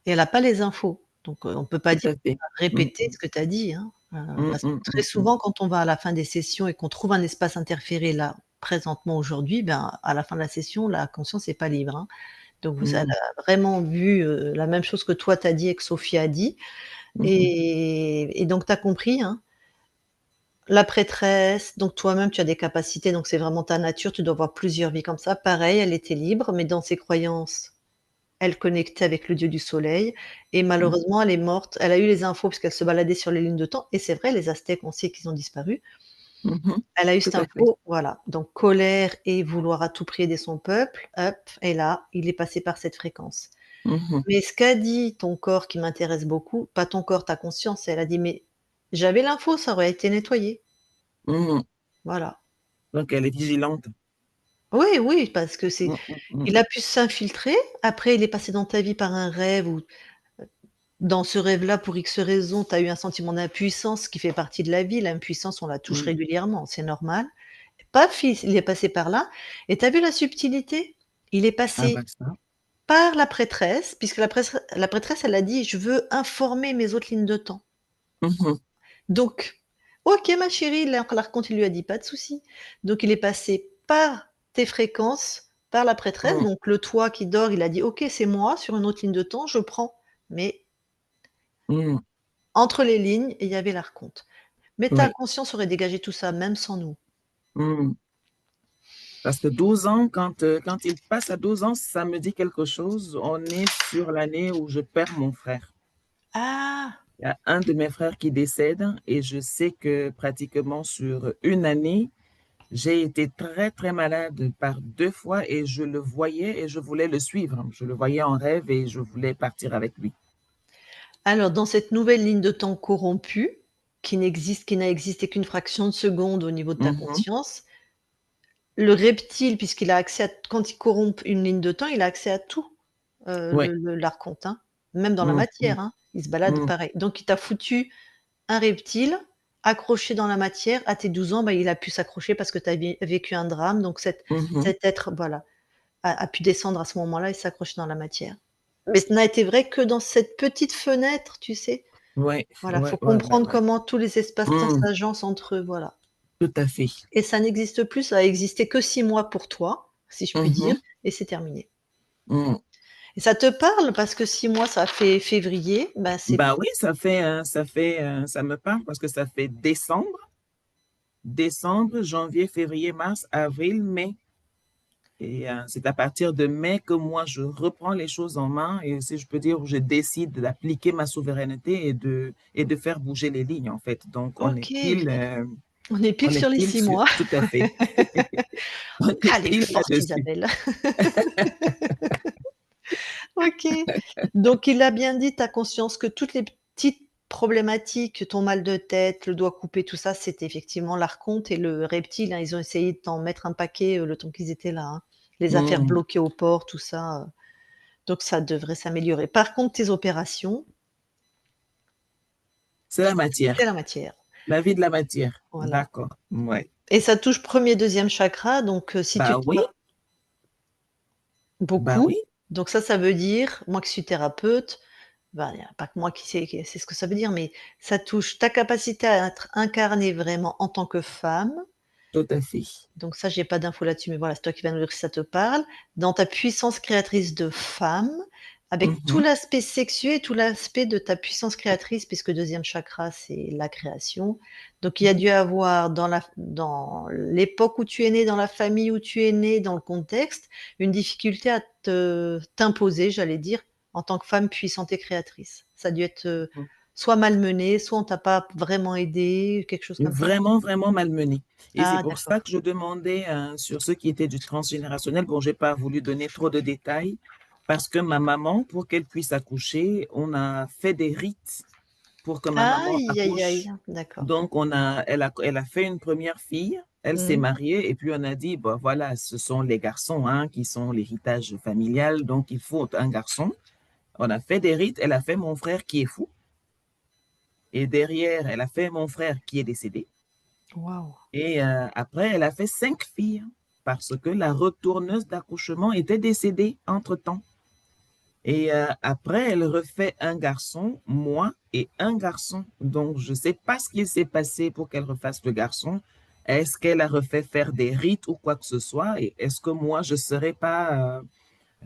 [SPEAKER 1] et elle n'a pas les infos. Donc on ne peut pas
[SPEAKER 2] tout
[SPEAKER 1] dire
[SPEAKER 2] à fait. Mm,
[SPEAKER 1] répéter ce que tu as dit, hein.
[SPEAKER 2] mm,
[SPEAKER 1] Parce que
[SPEAKER 2] mm,
[SPEAKER 1] très
[SPEAKER 2] mm, mm,
[SPEAKER 1] souvent, quand on va à la fin des sessions et qu'on trouve un espace interféré là, présentement aujourd'hui, ben, à la fin de la session, la conscience n'est pas libre, hein. Donc elle
[SPEAKER 2] mm,
[SPEAKER 1] a vraiment vu la même chose que toi t'as dit et que Sophie a dit.
[SPEAKER 2] mhm,
[SPEAKER 1] Et donc tu as compris, hein. La prêtresse, donc toi-même tu as des capacités, donc c'est vraiment ta nature, tu dois avoir plusieurs vies comme ça. Pareil, elle était libre, mais dans ses croyances, elle connectait avec le dieu du soleil et
[SPEAKER 2] Mhm.
[SPEAKER 1] malheureusement, elle est morte. Elle a eu les infos parce qu'elle se baladait sur les lignes de temps et c'est vrai, les Aztèques, on sait qu'ils ont disparu.
[SPEAKER 2] Mhm.
[SPEAKER 1] Elle a eu
[SPEAKER 2] Tout
[SPEAKER 1] cette
[SPEAKER 2] à fait.
[SPEAKER 1] info, voilà, donc colère et vouloir à tout prix aider son peuple, hop et là, il est passé par cette fréquence.
[SPEAKER 2] Mhm.
[SPEAKER 1] Mais ce qu'a dit ton corps qui m'intéresse beaucoup, pas ton corps, ta conscience, elle a dit: «Mais j'avais l'info, ça aurait été nettoyé».
[SPEAKER 2] Mhm.
[SPEAKER 1] Voilà.
[SPEAKER 2] Donc, elle est vigilante.
[SPEAKER 1] Oui, oui, parce que c'est
[SPEAKER 2] Mhm.
[SPEAKER 1] il a pu s'infiltrer, après il est passé dans ta vie par un rêve ou dans ce rêve-là, pour X raisons, tu as eu un sentiment d'impuissance qui fait partie de la vie. L'impuissance, on la touche
[SPEAKER 2] Mhm.
[SPEAKER 1] régulièrement, c'est normal. Paf, il est passé par là et tu as vu la subtilité? Il est
[SPEAKER 2] Ah, bah
[SPEAKER 1] passé
[SPEAKER 2] ça.
[SPEAKER 1] par la prêtresse, puisque la prêtresse, elle a dit: «Je veux informer mes autres lignes de temps».
[SPEAKER 2] Mhm.
[SPEAKER 1] Donc, OK ma chérie, l'archonte, il lui a dit: «Pas de souci». Donc il est passé par tes fréquences, par la prêtresse,
[SPEAKER 2] Mhm.
[SPEAKER 1] donc le toi qui dort, il a dit: «OK, c'est moi sur une autre ligne de temps, je prends». Mais
[SPEAKER 2] Mhm.
[SPEAKER 1] entre les lignes, il y avait l'archonte. Mais ta
[SPEAKER 2] Oui.
[SPEAKER 1] conscience aurait dégagé tout ça, même sans nous.
[SPEAKER 2] Mhm. Parce que 12 ans, quand il passe à 12 ans, ça me dit quelque chose. On est sur l'année où je perds mon frère.
[SPEAKER 1] Ah!
[SPEAKER 2] Il y a un de mes frères qui décède et je sais que pratiquement sur une année, j'ai été très, très malade par 2 fois et je le voyais et je voulais le suivre. Je le voyais en rêve et je voulais partir avec lui.
[SPEAKER 1] Alors dans cette nouvelle ligne de temps corrompue, qui n'a existé qu'une fraction de seconde au niveau de ta
[SPEAKER 2] Mhm.
[SPEAKER 1] conscience, le reptile, puisqu'il a accès à quand il corrompt une ligne de temps, il a accès à tout,
[SPEAKER 2] Ouais.
[SPEAKER 1] l'archonte, hein, même dans la
[SPEAKER 2] Mhm.
[SPEAKER 1] matière, hein. Il se balade
[SPEAKER 2] Mhm.
[SPEAKER 1] pareil. Donc il t'a foutu un reptile accroché dans la matière. À tes 12 ans, bah, il a pu s'accrocher parce que tu as vécu un drame, donc
[SPEAKER 2] Mhm.
[SPEAKER 1] cet être, voilà, a pu descendre à ce moment-là et s'accrocher dans la matière. Mais ce n'a été vrai que dans cette petite fenêtre, tu sais?
[SPEAKER 2] Ouais,
[SPEAKER 1] Voilà,
[SPEAKER 2] ouais,
[SPEAKER 1] faut
[SPEAKER 2] ouais, ouais,
[SPEAKER 1] comprendre
[SPEAKER 2] ouais.
[SPEAKER 1] comment tous les espaces-temps
[SPEAKER 2] Mhm.
[SPEAKER 1] s'agencent entre eux, voilà.
[SPEAKER 2] Tout à fait.
[SPEAKER 1] Et ça n'existe plus, ça a existé que 6 mois pour toi, si je puis dire,
[SPEAKER 2] Mhm.
[SPEAKER 1] et c'est terminé.
[SPEAKER 2] Mhm.
[SPEAKER 1] Et ça te parle parce que 6 mois, ça fait février, bah, c'est
[SPEAKER 2] Bah oui, ça me parle parce que ça fait décembre, janvier, février, mars, avril, mai. Et c'est à partir de mai que moi, je reprends les choses en main et si je peux dire, je décide d'appliquer ma souveraineté et de faire bouger les lignes, en fait. Donc,
[SPEAKER 1] OK, on est pile
[SPEAKER 2] on est
[SPEAKER 1] sur les
[SPEAKER 2] pile
[SPEAKER 1] 6
[SPEAKER 2] sur,
[SPEAKER 1] mois.
[SPEAKER 2] tout à fait. On est
[SPEAKER 1] Ah, elle est
[SPEAKER 2] pile
[SPEAKER 1] forte
[SPEAKER 2] là-dessus.
[SPEAKER 1] Isabelle. OK. Donc il a bien dit, ta conscience, que toutes les petites problématiques, ton mal de tête, le doigt coupé, tout ça, c'était effectivement l'archonte et le reptile, hein. Ils ont essayé de t'en mettre un paquet, le temps qu'ils étaient là, hein. Les affaires
[SPEAKER 2] Hmm.
[SPEAKER 1] bloquées au port, tout ça, donc ça devrait s'améliorer. Par contre, tes opérations,
[SPEAKER 2] C'est la matière,
[SPEAKER 1] c'est la matière.
[SPEAKER 2] la vie de la matière.
[SPEAKER 1] Voilà
[SPEAKER 2] D'accord. Ouais.
[SPEAKER 1] et ça touche premier, deuxième chakra, donc si tu
[SPEAKER 2] Bah
[SPEAKER 1] te
[SPEAKER 2] oui, bah
[SPEAKER 1] beaucoup,
[SPEAKER 2] oui,
[SPEAKER 1] donc ça veut dire, moi qui suis thérapeute, ben, il y a pas que moi qui sait ce que ça veut dire, mais ça touche ta capacité à être incarnée vraiment en tant que femme,
[SPEAKER 2] tout à fait.
[SPEAKER 1] donc ça, j'ai pas d'infos là-dessus, mais voilà, c'est toi qui vas nous dire si ça te parle. Dans ta puissance créatrice de femme, avec tout
[SPEAKER 2] Mhm.
[SPEAKER 1] l'aspect sexué et tout l'aspect de ta puissance créatrice, puisque deuxième chakra, c'est la création. Donc il y a dû avoir dans l'époque où tu es née, dans la famille où tu es née, dans le contexte, une difficulté à t'imposer, j'allais dire, en tant que femme puissante et créatrice. Ça a dû être, soit malmené, soit on t'a pas vraiment aidé, quelque chose comme ça?
[SPEAKER 2] Vraiment, vraiment malmené. Et c'est
[SPEAKER 1] Ah
[SPEAKER 2] pour ça
[SPEAKER 1] d'accord.
[SPEAKER 2] que je demandais sur ce qui était du transgénérationnel. Bon, j'ai pas voulu donner trop de détails parce que ma maman, pour qu'elle puisse accoucher, on a fait des rites pour que ma maman
[SPEAKER 1] Aïe, aïe, aïe,
[SPEAKER 2] accouche.
[SPEAKER 1] d'accord.
[SPEAKER 2] Donc, elle a fait une première fille, elle s'est
[SPEAKER 1] Mmh.
[SPEAKER 2] mariée et puis on a dit, bon, voilà, ce sont les garçons hein, qui sont l'héritage familial, donc il faut un garçon. On a fait des rites, elle a fait mon frère qui est fou et derrière, elle a fait mon frère qui est décédé.
[SPEAKER 1] Waouh!
[SPEAKER 2] Et après, elle a fait 5 filles parce que la retourneuse d'accouchement était décédée entre-temps. Et après, elle refait un garçon, moi et un garçon. Donc, je ne sais pas ce qui s'est passé pour qu'elle refasse le garçon. Est-ce qu'elle a refait faire des rites ou quoi que ce soit? Et est-ce que moi, je serais pas,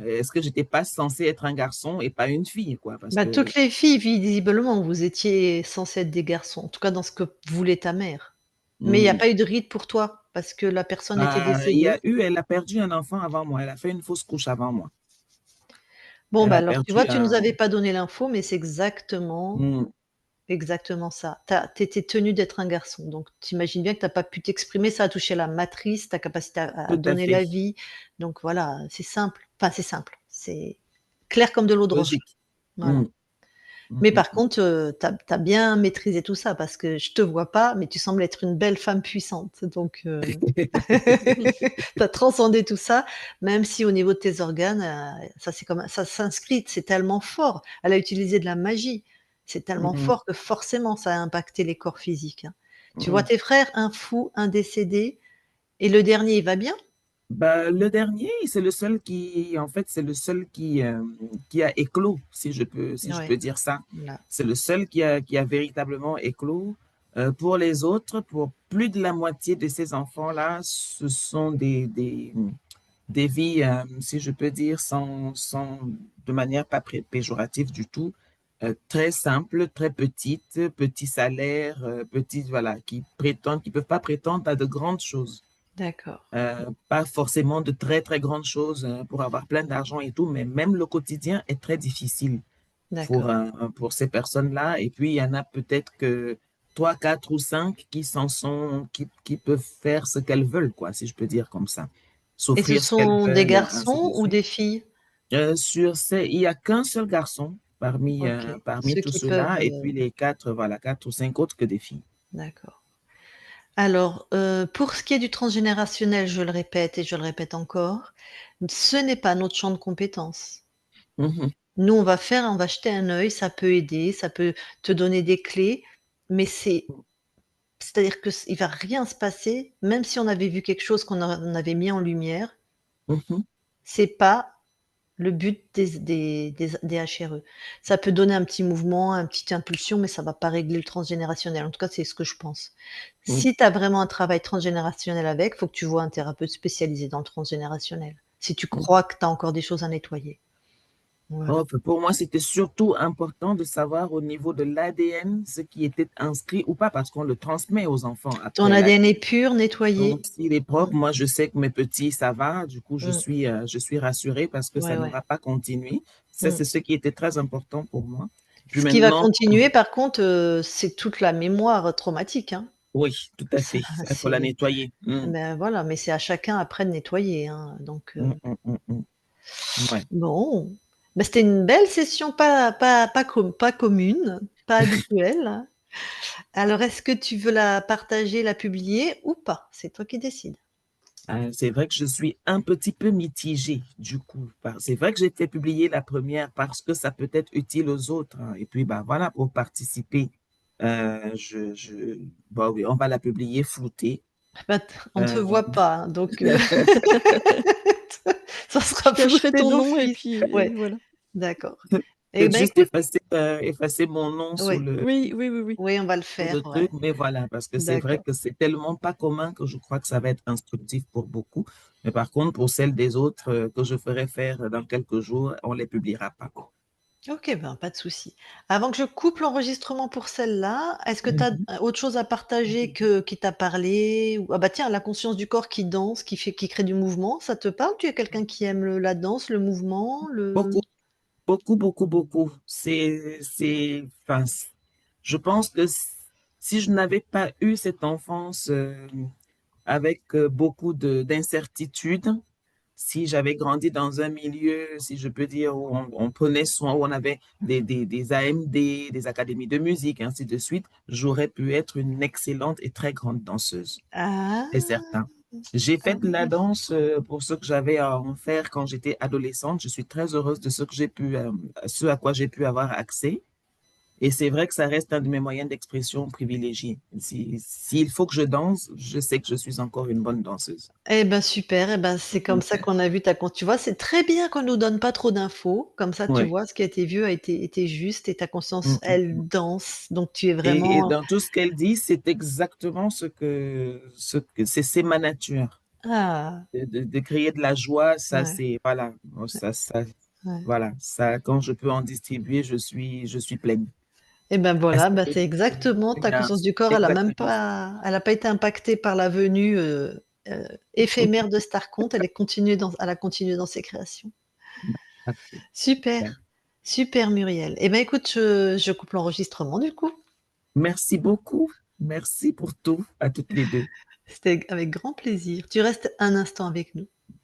[SPEAKER 2] est-ce que j'étais pas censée être un garçon et pas une fille, quoi? Parce
[SPEAKER 1] Bah,
[SPEAKER 2] que,
[SPEAKER 1] toutes les filles, visiblement, vous étiez censées être des garçons, en tout cas dans ce que voulait ta mère. Mais il y a
[SPEAKER 2] hmm,
[SPEAKER 1] pas eu de rite pour toi? Parce que la personne était
[SPEAKER 2] elle
[SPEAKER 1] décédée?
[SPEAKER 2] a perdu un enfant avant moi. Elle a fait une fausse couche avant moi.
[SPEAKER 1] Bon,
[SPEAKER 2] Elle
[SPEAKER 1] bah,
[SPEAKER 2] a
[SPEAKER 1] alors tu
[SPEAKER 2] perdu
[SPEAKER 1] vois, tu nous avais pas donné l'info, mais c'est exactement
[SPEAKER 2] mmh,
[SPEAKER 1] exactement ça. Tu étais tenu d'être un garçon, donc tu imagines bien que tu as pas pu t'exprimer, ça a touché la matrice, ta capacité à
[SPEAKER 2] tout à
[SPEAKER 1] donner
[SPEAKER 2] fait,
[SPEAKER 1] la vie, donc voilà, c'est simple. Enfin, c'est simple, c'est clair comme de l'eau de roche.
[SPEAKER 2] logique.
[SPEAKER 1] Voilà.
[SPEAKER 2] Mmh. Mmh,
[SPEAKER 1] Mais
[SPEAKER 2] mmh,
[SPEAKER 1] par contre, tu as bien maîtrisé tout ça parce que je te vois pas, mais tu sembles être une belle femme puissante, donc tu as transcendé tout ça, même si au niveau de tes organes, ça c'est comme ça s'inscrit, c'est tellement fort. Elle a utilisé de la magie. C'est tellement
[SPEAKER 2] mmh,
[SPEAKER 1] fort que forcément ça a impacté les corps physiques, hein. Tu vois
[SPEAKER 2] mmh.
[SPEAKER 1] tes frères, un fou, un décédé et le dernier, il va bien?
[SPEAKER 2] Bah, le dernier, c'est le seul en fait, c'est le seul qui a éclos, si je peux
[SPEAKER 1] Ouais,
[SPEAKER 2] dire ça.
[SPEAKER 1] voilà,
[SPEAKER 2] C'est le seul qui a véritablement éclos. Pour les autres, pour plus de la moitié de ces enfants-là, ce sont des vies, si je peux dire, de manière pas péjorative du tout, très simples, très petites, petits salaires, voilà, qui peuvent pas prétendre à de grandes choses.
[SPEAKER 1] d'accord,
[SPEAKER 2] Pas forcément de très, très grandes choses pour avoir plein d'argent et tout, mais même le quotidien est très difficile
[SPEAKER 1] d'accord,
[SPEAKER 2] pour ces personnes-là. Et puis, il y en a peut-être que trois, quatre ou cinq qui peuvent faire ce qu'elles veulent, quoi, si je peux dire comme ça.
[SPEAKER 1] et ce
[SPEAKER 2] S'offrir ce qu'elles
[SPEAKER 1] sont des
[SPEAKER 2] veulent, ainsi
[SPEAKER 1] garçons
[SPEAKER 2] de
[SPEAKER 1] ou
[SPEAKER 2] suite.
[SPEAKER 1] des filles?
[SPEAKER 2] Il y a qu'un seul garçon
[SPEAKER 1] OK,
[SPEAKER 2] parmi
[SPEAKER 1] ceux
[SPEAKER 2] tous
[SPEAKER 1] qui peuvent,
[SPEAKER 2] ceux-là, et puis les quatre, voilà, quatre ou cinq autres que des filles.
[SPEAKER 1] d'accord. Alors, pour ce qui est du transgénérationnel, je le répète et je le répète encore, ce n'est pas notre champ de compétences.
[SPEAKER 2] Mhm,
[SPEAKER 1] Nous, on va jeter un œil, ça peut aider, ça peut te donner des clés, mais c'est-à-dire que il va rien se passer, même si on avait vu quelque chose on avait mis en lumière,
[SPEAKER 2] mhm,
[SPEAKER 1] c'est pas le but des HRE. Ça peut donner un petit mouvement, une petite impulsion, mais ça va pas régler le transgénérationnel. En tout cas, c'est ce que je pense.
[SPEAKER 2] mhm.
[SPEAKER 1] Si tu as vraiment un travail transgénérationnel avec, faut que tu vois un thérapeute spécialisé dans le transgénérationnel. Si tu crois que tu as encore des choses à nettoyer. Voilà.
[SPEAKER 2] Oh, pour moi, c'était surtout important de savoir au niveau de l'ADN ce qui était inscrit ou pas, parce qu'on le transmet aux enfants
[SPEAKER 1] Ton
[SPEAKER 2] après
[SPEAKER 1] ADN est
[SPEAKER 2] l'ADN.
[SPEAKER 1] pur,
[SPEAKER 2] Donc,
[SPEAKER 1] nettoyé.
[SPEAKER 2] s'il est
[SPEAKER 1] Mmh,
[SPEAKER 2] propre, moi, je sais que mes petits, ça va. Du coup,
[SPEAKER 1] mmh.
[SPEAKER 2] je suis rassurée parce que ça
[SPEAKER 1] Ouais,
[SPEAKER 2] ne
[SPEAKER 1] ouais.
[SPEAKER 2] va pas continuer. Ça,
[SPEAKER 1] Mmh.
[SPEAKER 2] c'est ce qui était très important pour moi. Puis
[SPEAKER 1] Ce qui va
[SPEAKER 2] maintenant,
[SPEAKER 1] continuer par contre, c'est toute la mémoire traumatique, hein.
[SPEAKER 2] oui, tout à
[SPEAKER 1] Ça
[SPEAKER 2] fait. Il faut la
[SPEAKER 1] c'est
[SPEAKER 2] nettoyer.
[SPEAKER 1] ben, voilà, mais c'est à chacun après de nettoyer, hein, donc
[SPEAKER 2] Ouais.
[SPEAKER 1] bon, bah, c'était une belle session pas commune, pas habituelle. Alors est-ce que tu veux la partager, la publier ou pas? C'est toi qui décides.
[SPEAKER 2] C'est vrai que je suis un petit peu mitigée, du coup. C'est vrai que j'ai fait publier la première parce que ça peut être utile aux autres, hein. Et puis, bah, voilà, pour participer, bah oui, on va la publier floutée.
[SPEAKER 1] Bah, on ne te
[SPEAKER 2] Euh,
[SPEAKER 1] voit pas, hein, donc ça
[SPEAKER 3] Je
[SPEAKER 1] sera
[SPEAKER 3] cacherai
[SPEAKER 1] flouté
[SPEAKER 3] ton nom et
[SPEAKER 1] d'office.
[SPEAKER 3] puis
[SPEAKER 1] Ouais,
[SPEAKER 3] voilà.
[SPEAKER 1] d'accord. Eh
[SPEAKER 2] Peut-être
[SPEAKER 1] ben,
[SPEAKER 2] juste
[SPEAKER 1] écoute,
[SPEAKER 2] effacer mon nom
[SPEAKER 1] ouais,
[SPEAKER 3] Oui, oui, oui, oui.
[SPEAKER 1] oui, on va le
[SPEAKER 2] sous le
[SPEAKER 1] faire, ouais,
[SPEAKER 2] truc, mais voilà, parce que c'est vrai
[SPEAKER 1] d'accord.
[SPEAKER 2] que c'est tellement pas commun que je crois que ça va être instructif pour beaucoup. Mais par contre, pour celles des autres que je ferai faire dans quelques jours, on les publiera pas.
[SPEAKER 1] OK, ben, pas de souci. Avant que je coupe l'enregistrement pour celle-là, est-ce que tu as
[SPEAKER 2] Mhm.
[SPEAKER 1] autre chose à partager qui t'a parlé? Ou ah bah tiens, la conscience du corps qui danse, qui crée du mouvement, ça te parle? Tu es quelqu'un qui aime la danse, le mouvement, le
[SPEAKER 2] Beaucoup, beaucoup, beaucoup, beaucoup. Enfin, je pense que si je n'avais pas eu cette enfance avec beaucoup d'incertitudes, si j'avais grandi dans un milieu, si je peux dire, où on prenait soin, où on avait des AMD, des académies de musique, ainsi de suite, j'aurais pu être une excellente et très grande danseuse. C'est
[SPEAKER 1] ah!
[SPEAKER 2] certain. J'ai fait de la
[SPEAKER 1] Ah!
[SPEAKER 2] danse pour ce que j'avais à en faire quand j'étais adolescente. Je suis très heureuse de ce à quoi j'ai pu avoir accès. Et c'est vrai que ça reste un de mes moyens d'expression privilégiés. S'il faut que je danse, je sais que je suis encore une bonne danseuse.
[SPEAKER 1] Eh ben, super, eh ben, c'est comme ça qu'on a vu ta con tu vois, c'est très bien qu'on nous donne pas trop d'infos, comme ça, tu
[SPEAKER 2] Ouais.
[SPEAKER 1] vois, ce qui a été vu a été juste et ta conscience,
[SPEAKER 2] Mm, mm, mm.
[SPEAKER 1] elle danse, donc tu es
[SPEAKER 2] Et
[SPEAKER 1] vraiment
[SPEAKER 2] dans tout ce qu'elle dit, c'est exactement c'est ma nature.
[SPEAKER 1] ah!
[SPEAKER 2] De créer de la joie, ça,
[SPEAKER 1] Ouais,
[SPEAKER 2] c'est, voilà,
[SPEAKER 1] ouais.
[SPEAKER 2] voilà, ça, quand je peux en distribuer, je suis pleine.
[SPEAKER 1] Et ben
[SPEAKER 2] Ah,
[SPEAKER 1] voilà, bah, c'est exactement ta
[SPEAKER 2] bien,
[SPEAKER 1] conscience du
[SPEAKER 2] c'est
[SPEAKER 1] corps,
[SPEAKER 2] exactement ça.
[SPEAKER 1] elle a pas été impactée par la venue, éphémère de Starcont, elle a continué dans ses créations.
[SPEAKER 2] Absolument.
[SPEAKER 1] Super, super Muriel. Eh ben écoute, je coupe l'enregistrement du coup.
[SPEAKER 2] Merci beaucoup. Merci pour tout, à toutes les deux.
[SPEAKER 1] C'était avec grand plaisir. Tu restes un instant avec nous.